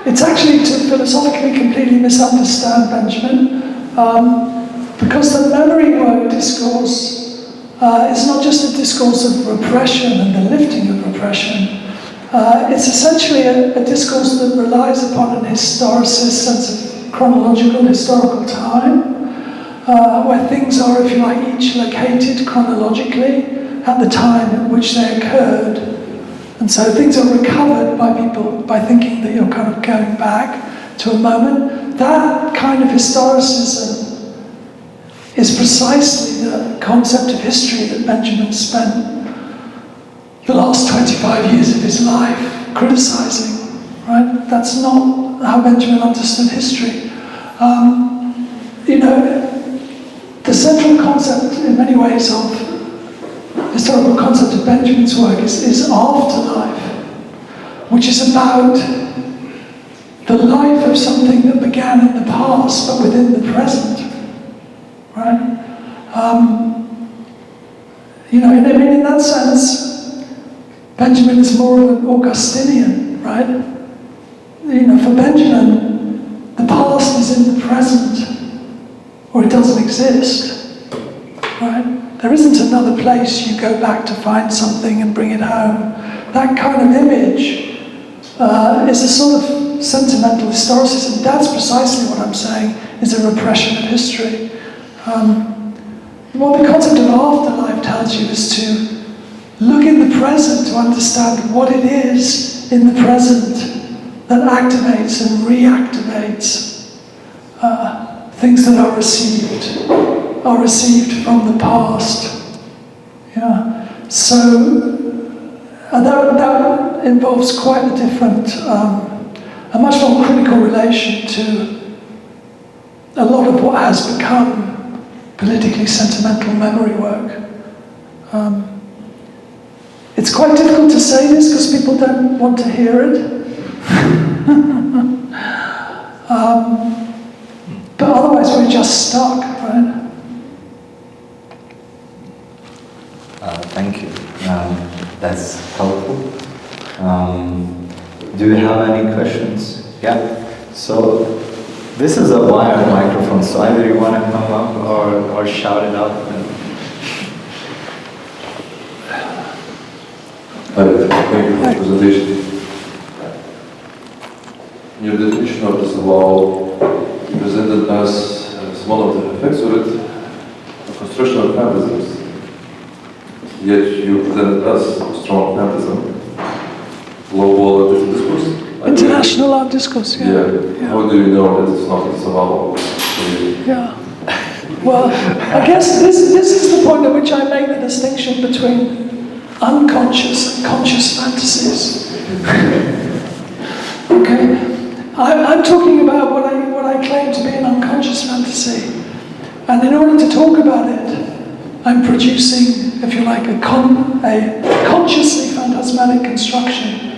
it's actually to philosophically completely misunderstand Benjamin, because the memory work discourse is not just a discourse of repression and the lifting of repression. It's essentially a discourse that relies upon an historicist sense of chronological historical time, where things are, if you like, each located chronologically at the time at which they occurred. And so things are recovered by people by thinking that you're kind of going back to a moment. That kind of historicism is precisely the concept of history that Benjamin spent the last 25 years of his life criticizing, right? That's not how Benjamin understood history. The central concept in many ways of historical concept of Benjamin's work is afterlife, which is about the life of something that began in the past but within the present, right? In that sense, Benjamin is more of an Augustinian, right? For Benjamin, the past is in the present, or it doesn't exist, right? There isn't another place you go back to find something and bring it home. That kind of image is a sort of sentimental historicism. That's precisely what I'm saying is a repression of history. What the concept of afterlife tells you is to look in the present to understand what it is in the present that activates and reactivates things that are received from the past. Yeah. So that involves quite a different, a much more critical relation to a lot of what has become politically sentimental memory work. It's quite difficult to say this because people don't want to hear it. But otherwise we're just stuck, right? Thank you. That's helpful. Do you have any questions? Yeah. So this is a wired microphone, so either you want to come up or shout it out. Thank you for the presentation. In your definition of disavowal, you presented us as one of the effects of it, a construction of fantasies. Yet you present us strong fantasy, global discourse. International art discourse, yeah. Yeah. How do you know that it's not Disavowals? Yeah. Well, I guess this is the point at which I make the distinction between unconscious and conscious fantasies. Okay? I'm talking about what I claim to be an unconscious fantasy. And in order to talk about it, I'm producing, if you like, a consciously phantasmatic construction.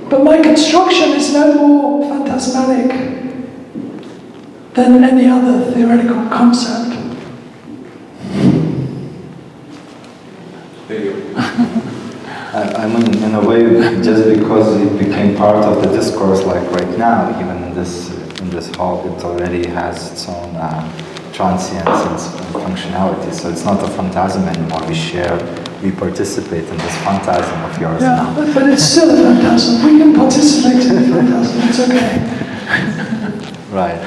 But my construction is no more phantasmatic than any other theoretical concept. Thank you. I mean, in a way, just because it became part of the discourse, like right now, even in this hall, it already has its own transience and functionality. So it's not a phantasm anymore. We participate in this phantasm of yours now. Yeah, but it's still a phantasm. We can participate in the phantasm. It's okay. Right.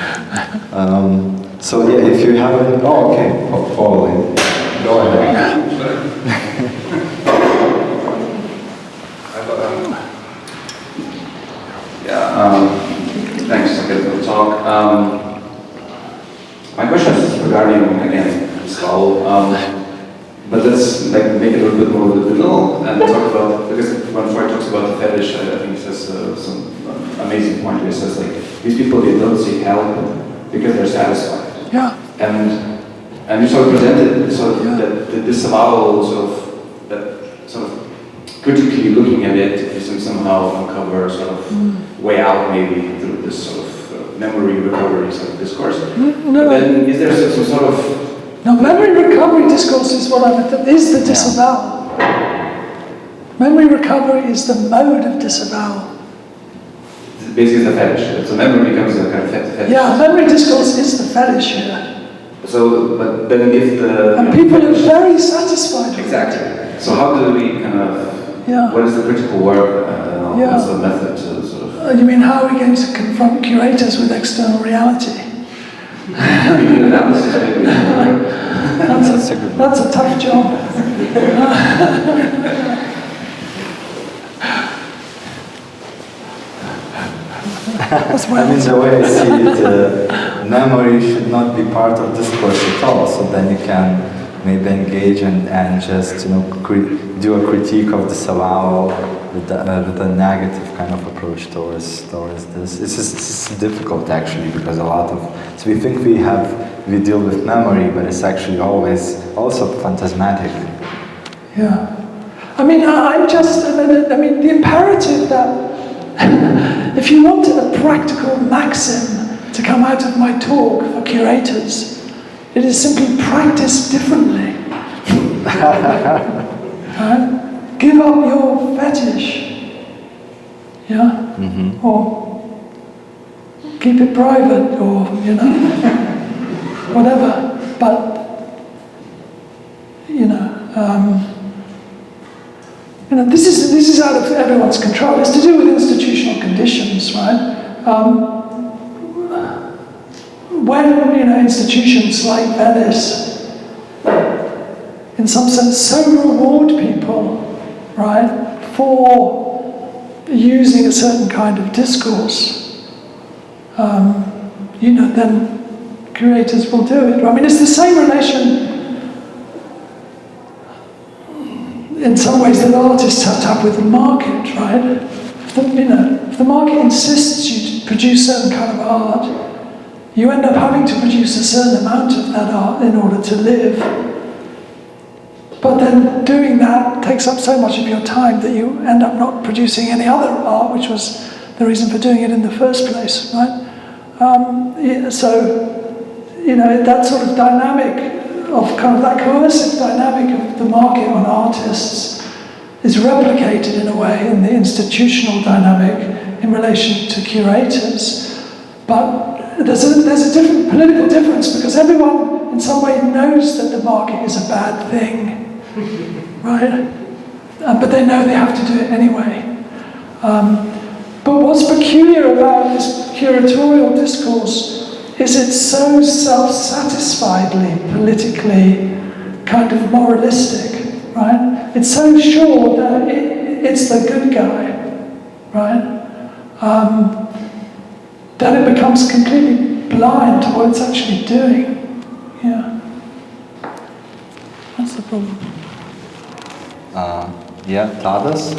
So yeah, if you have any... Oh, okay. Paul, go ahead. Thanks again for the talk. My question is regarding, again, skull, but let's make it a little bit more literal and talk about, because when Freud talks about the fetish, I think he says some amazing point where he says, like, these people, they don't seek help because they're satisfied. Yeah. And you sort of presented sort of that the disavowal that sort of critically looking at it, you can somehow uncover sort of way out maybe through this sort of memory recovery sort of discourse. No. But then is there some sort of... No, memory recovery discourse is is the disavowal. Memory recovery is the mode of disavowal. Basically the fetish. So memory becomes a kind of fetish. Yeah, memory discourse is the fetish here. So, but then if the... And people are very satisfied with it. Exactly. So how do we kind of... Yeah. What is the critical work? What's the method to sort of... You mean how are we going to confront curators with external reality? Analysis maybe. That's a tough job. I mean, the way I see it, memory should not be part of discourse at all. So then you can maybe engage and just do a critique of disavowal with a negative kind of approach towards this. It's difficult actually because so we think we deal with memory, but it's actually always also phantasmatic. Yeah. I mean, the imperative that if you want a practical maxim to come out of my talk for curators, it is simply practice differently. Right? Give up your fetish. Yeah? Mm-hmm. Or keep it private, or, whatever. But, this is out of everyone's control. It's to do with institutional conditions, right? When institutions like Venice, in some sense, so reward people, right, for using a certain kind of discourse, then curators will do it. I mean, it's the same relation in some ways that artists have to have with the market, right? If the market insists you to produce certain kind of art, you end up having to produce a certain amount of that art in order to live. But then doing that takes up so much of your time that you end up not producing any other art, which was the reason for doing it in the first place, right? That sort of dynamic of that coercive dynamic of the market on artists is replicated in a way in the institutional dynamic in relation to curators. But there's a different political difference because everyone in some way knows that the market is a bad thing, right? But they know they have to do it anyway. But what's peculiar about this curatorial discourse is it's so self-satisfiedly politically kind of moralistic, right? It's so sure that it's the good guy, right? That it becomes completely blind to what it's actually doing. Yeah. That's the problem. Yeah, Tadas?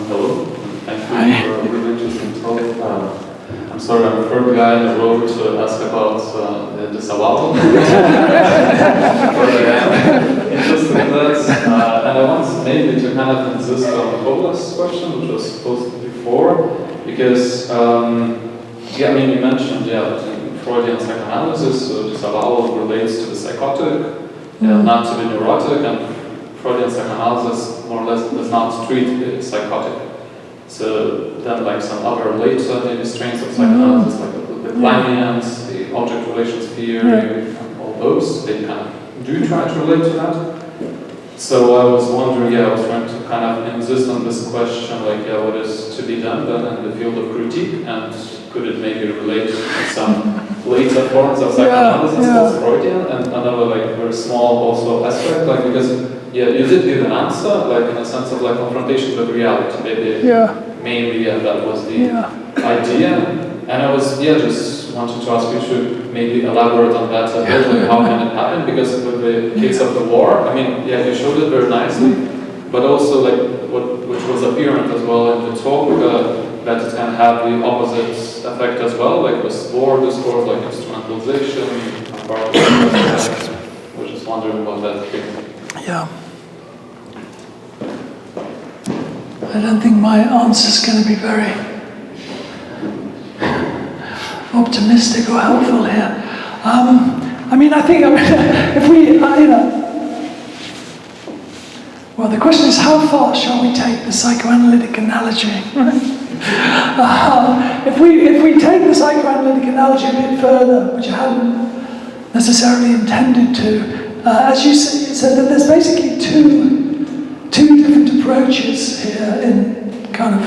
Hello, thank you for a really interesting talk. I'm sorry, I'm the third guy in the row to ask about the Disavowals. Interested in that. And I want maybe to kind of insist on Ola's question, which was posed before, because, yeah, I mean, you mentioned, between Freudian psychoanalysis, so disavowal relates to the psychotic, not to the neurotic, and Freudian psychoanalysis more or less does not treat the psychotic. So then, like some other later maybe strains of psychoanalysis, like the Kleinians, the object relations theory, and all those, they kind of do try to relate to that. So I was wondering, I was trying to kind of insist on this question, like, what is to be done then in the field of critique, and could it maybe relate to some later forms of psychoanalysis, post-Freudian, and another like very small also aspect, like because you did give an answer, like in a sense of like confrontation with reality, maybe mainly that was the idea. And I was just wanted to ask you to maybe elaborate on that a bit, like how can it happen? Because with the case of the war, I mean, you showed it very nicely, but also like which was apparent as well in the talk, that it can have the opposite effect as well, like with war discourse, like instrumentalization, I was just wondering about that thing. Yeah. I don't think my answer is going to be very optimistic or helpful here. I think if we, well, the question is how far shall we take the psychoanalytic analogy? If we take the psychoanalytic analogy a bit further, which I hadn't necessarily intended to, as you said, that there's basically two different approaches here in kind of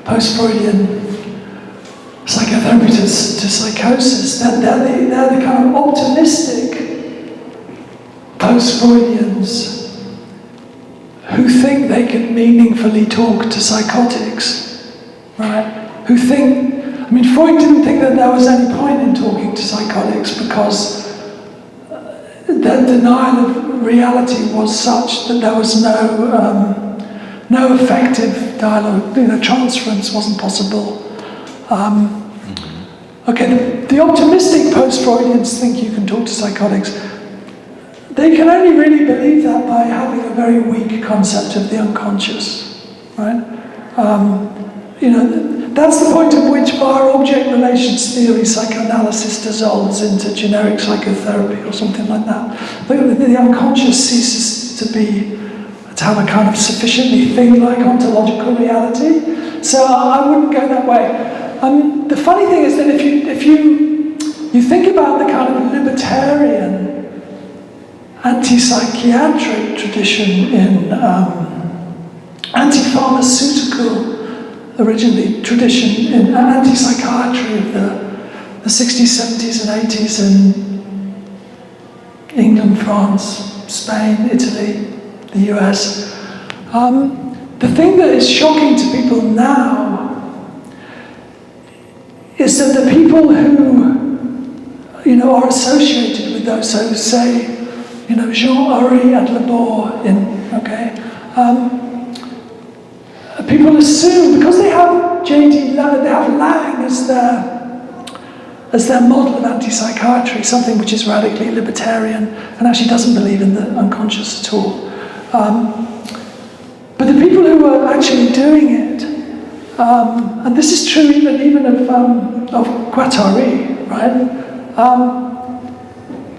post-Freudian psychotherapy to psychosis. They're the kind of optimistic post-Freudians who think they can meaningfully talk to psychotics, right? Who think, Freud didn't think that there was any point in talking to psychotics because the denial of reality was such that there was no effective dialogue, transference wasn't possible. The optimistic post-Freudians think you can talk to psychotics. They can only really believe that by having a very weak concept of the unconscious, right? That's the point at which via object relations theory psychoanalysis dissolves into generic psychotherapy or something like that. The unconscious ceases to have a kind of sufficiently thing-like ontological reality. So I wouldn't go that way. The funny thing is that if you think about the kind of libertarian anti-psychiatric tradition in anti-pharmaceutical originally tradition in anti-psychiatry of the 60s, 70s and 80s in England, France, Spain, Italy, the US. The thing that is shocking to people now is that the people who are associated with those, so say Jean-Henri Adlebor people assume because they have J.D. Lang, they have Lang as their model of anti-psychiatry, something which is radically libertarian and actually doesn't believe in the unconscious at all. But the people who are actually doing it, and this is true even of Guattari, right?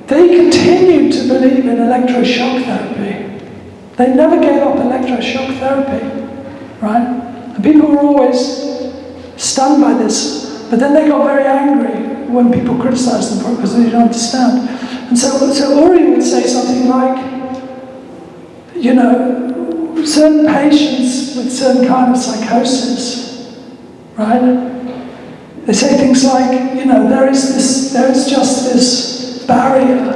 They continued to believe in electroshock therapy. They never gave up electroshock therapy, right? And people were always stunned by this, but then they got very angry when people criticized them for it because they didn't understand. And so Uri would say something like, certain patients with certain kind of psychosis, right? They say things like, there is just this barrier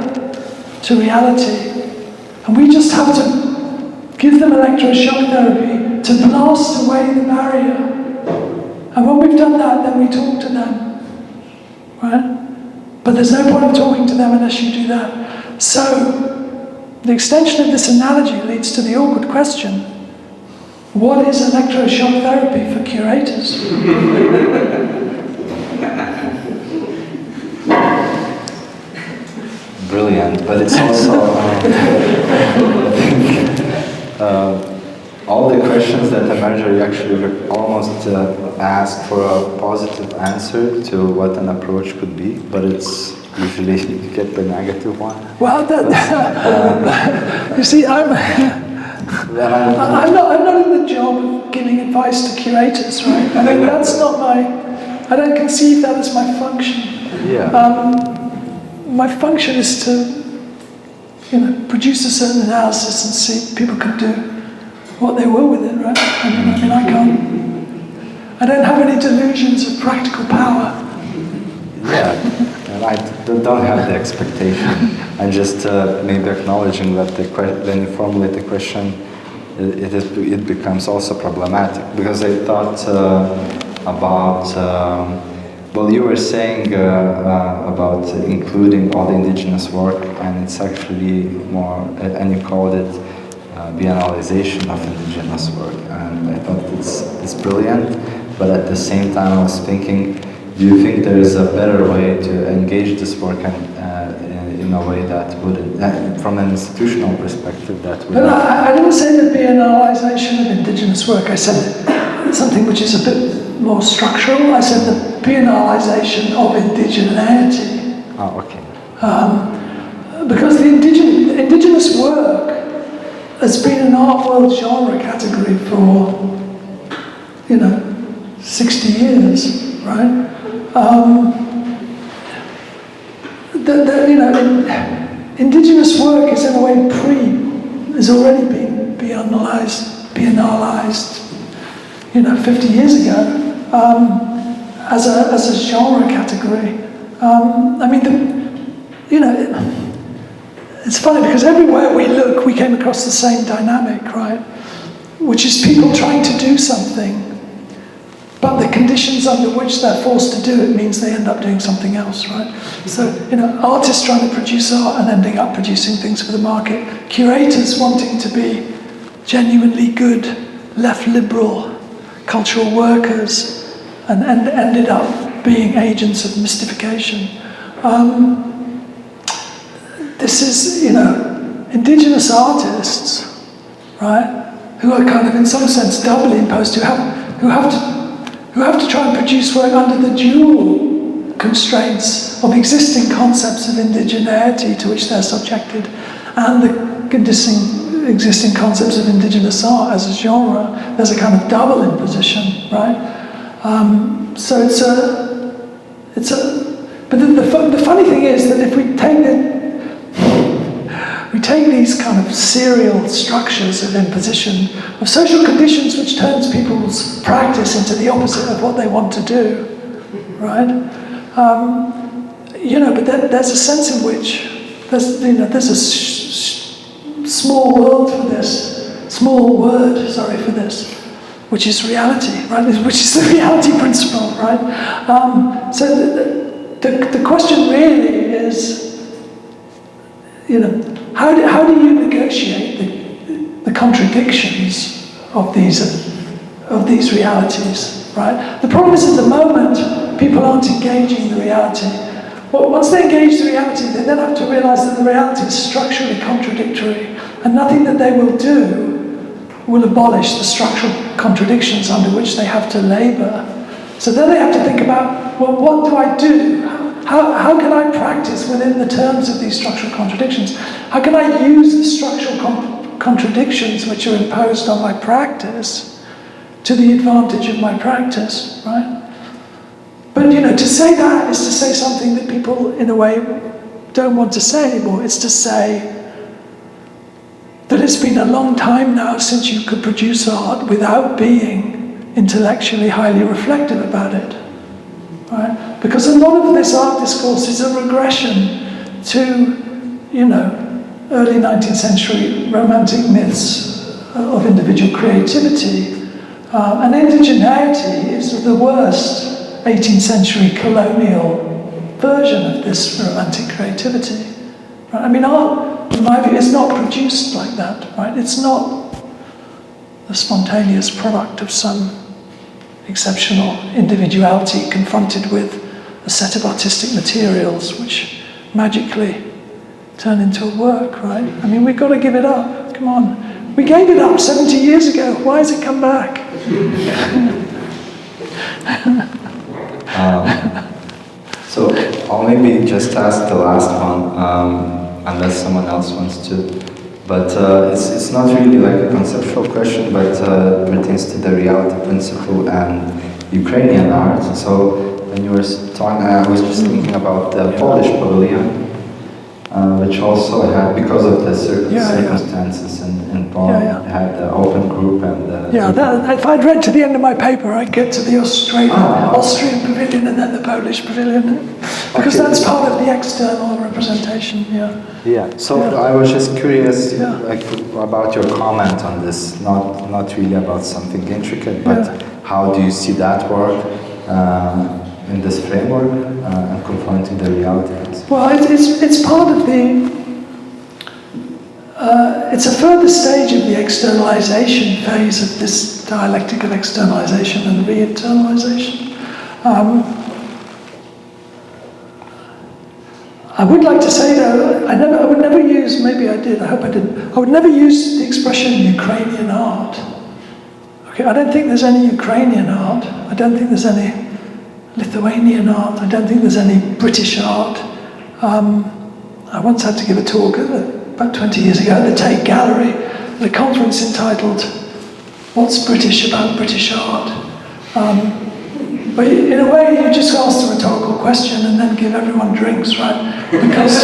to reality, and we just have to give them electroshock therapy to blast away the barrier. And when we've done that, then we talk to them, right? But there's no point in talking to them unless you do that. So, the extension of this analogy leads to the awkward question: what is electroshock therapy for curators? Brilliant, but it's also all the questions that emerge are actually almost ask for a positive answer to what an approach could be, but it's usually you get the negative one. Well, you see, I'm not in the job of giving advice to curators, right? I mean, that's not I don't conceive that as my function. Yeah. My function is to, produce a certain analysis and see if people can do what they will with it, right? I mean, I don't have any delusions of practical power. Yeah, and I don't have the expectation. I'm just maybe acknowledging that when you formulate the question, it becomes also problematic, because I thought about. Well, you were saying about including all the indigenous work, and it's actually more, and you called it biennalization of indigenous work, and I thought it's brilliant, but at the same time I was thinking, do you think there is a better way to engage this work in a way that would, from an institutional perspective, that would... But I didn't say the biennalization of indigenous work, I said something which is a bit more structural. I said the biennalization of indigeneity. Oh, okay. Because the indigenous work has been an art world genre category for, 60 years, right? Indigenous work is in a way has already been biennalized, 50 years ago, as a genre category. It's funny because everywhere we look, we came across the same dynamic, right? Which is people trying to do something, but the conditions under which they're forced to do it means they end up doing something else, right? So, artists trying to produce art and ending up producing things for the market, curators wanting to be genuinely good, left liberal cultural workers, and ended up being agents of mystification. This is, indigenous artists, right, who are kind of in some sense doubly imposed, who have to try and produce work under the dual constraints of existing concepts of indigeneity to which they're subjected, and the existing concepts of indigenous art as a genre. There's a kind of double imposition, right? So but the funny thing is that if we take these kind of serial structures of imposition, of social conditions which turns people's practice into the opposite of what they want to do, right? But there's a sense in which there's a small word for this, which is reality, right? Which is the reality principle, right? So the question really is, how do you negotiate the contradictions of these realities, right? The problem is at the moment people aren't engaging the reality. Well, once they engage the reality, they then have to realize that the reality is structurally contradictory, and nothing that they will do will abolish the structural contradictions under which they have to labor. So then they have to think about, well, what do I do? How can I practice within the terms of these structural contradictions? How can I use the structural contradictions which are imposed on my practice to the advantage of my practice, right? But, to say that is to say something that people, in a way, don't want to say anymore. It's to say that it's been a long time now since you could produce art without being intellectually highly reflective about it. Right? Because a lot of this art discourse is a regression to, early 19th century romantic myths of individual creativity. And indigeneity is the worst 18th century colonial version of this romantic creativity. Right? I mean, art, in my view, is not produced like that. Right? It's not the spontaneous product of some exceptional individuality confronted with a set of artistic materials which magically turn into a work, right? I mean, we've got to give it up. Come on. We gave it up 70 years ago. Why has it come back? So I'll maybe just ask the last one, unless someone else wants to. But it's not really like a conceptual question, but pertains to the reality principle and Ukrainian art. So when you were talking, I was just thinking about the Polish pavilion, which also had, because of the circumstances in Poland, had the open group and if I'd read to the end of my paper, I'd get to the Austrian pavilion and then the Polish pavilion, because that's part of the external representation. So I was just curious, about your comment on this. Not really about something intricate, but how do you see that work in this framework and confronting the realities? Well, it's part of the. It's a further stage of the externalization phase of this dialectic of externalization and re-internalization. I would like to say though, I would never use, maybe I did, I hope I didn't, I would never use the expression Ukrainian art. Okay, I don't think there's any Ukrainian art. I don't think there's any Lithuanian art. I don't think there's any British art. I once had to give a talk about 20 years ago at the Tate Gallery at a conference entitled "What's British About British Art?" But in a way, you just ask the rhetorical question and then give everyone drinks, right? Because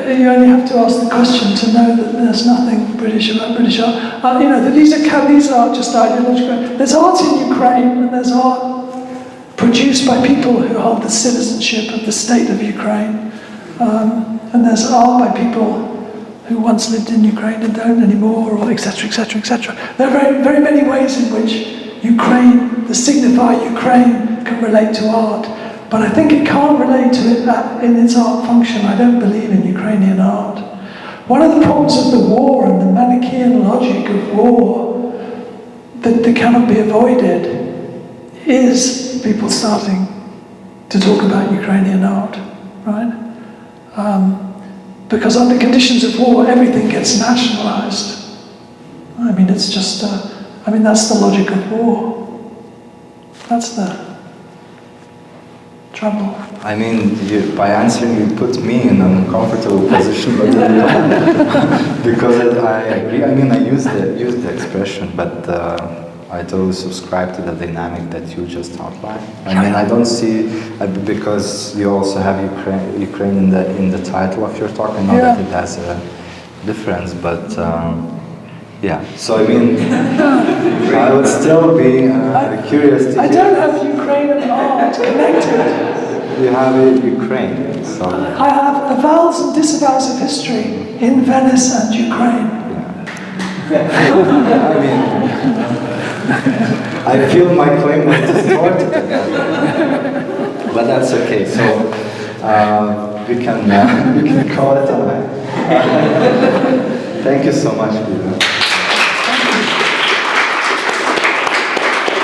you only have to ask the question to know that there's nothing British about British art. That these are just ideological. There's art in Ukraine, and there's art produced by people who hold the citizenship of the state of Ukraine. And there's art by people who once lived in Ukraine and don't anymore, or etc., etc., etc. There are very, very many ways in which Ukraine, the signifier Ukraine, can relate to art. But I think it can't relate to it in its art function. I don't believe in Ukrainian art. One of the problems of the war and the Manichaean logic of war that cannot be avoided is people starting to talk about Ukrainian art, right? Because under conditions of war, everything gets nationalized. I mean, it's just, that's the logic of war. That's the trouble. I mean, by answering, you put me in an uncomfortable position, but because I agree. I mean, I use the expression, but I totally subscribe to the dynamic that you just outlined. I mean, I don't see, because you also have Ukraine in the title of your talk. I know that it has a difference, but So I mean, I would still be curious to I don't have Ukraine and art connected. You have Ukraine, so... I have avowals and disavowals of history in Venice and Ukraine. I mean, I feel my claim was distorted, but that's okay. So we can call it a night. Thank you so much, Peter.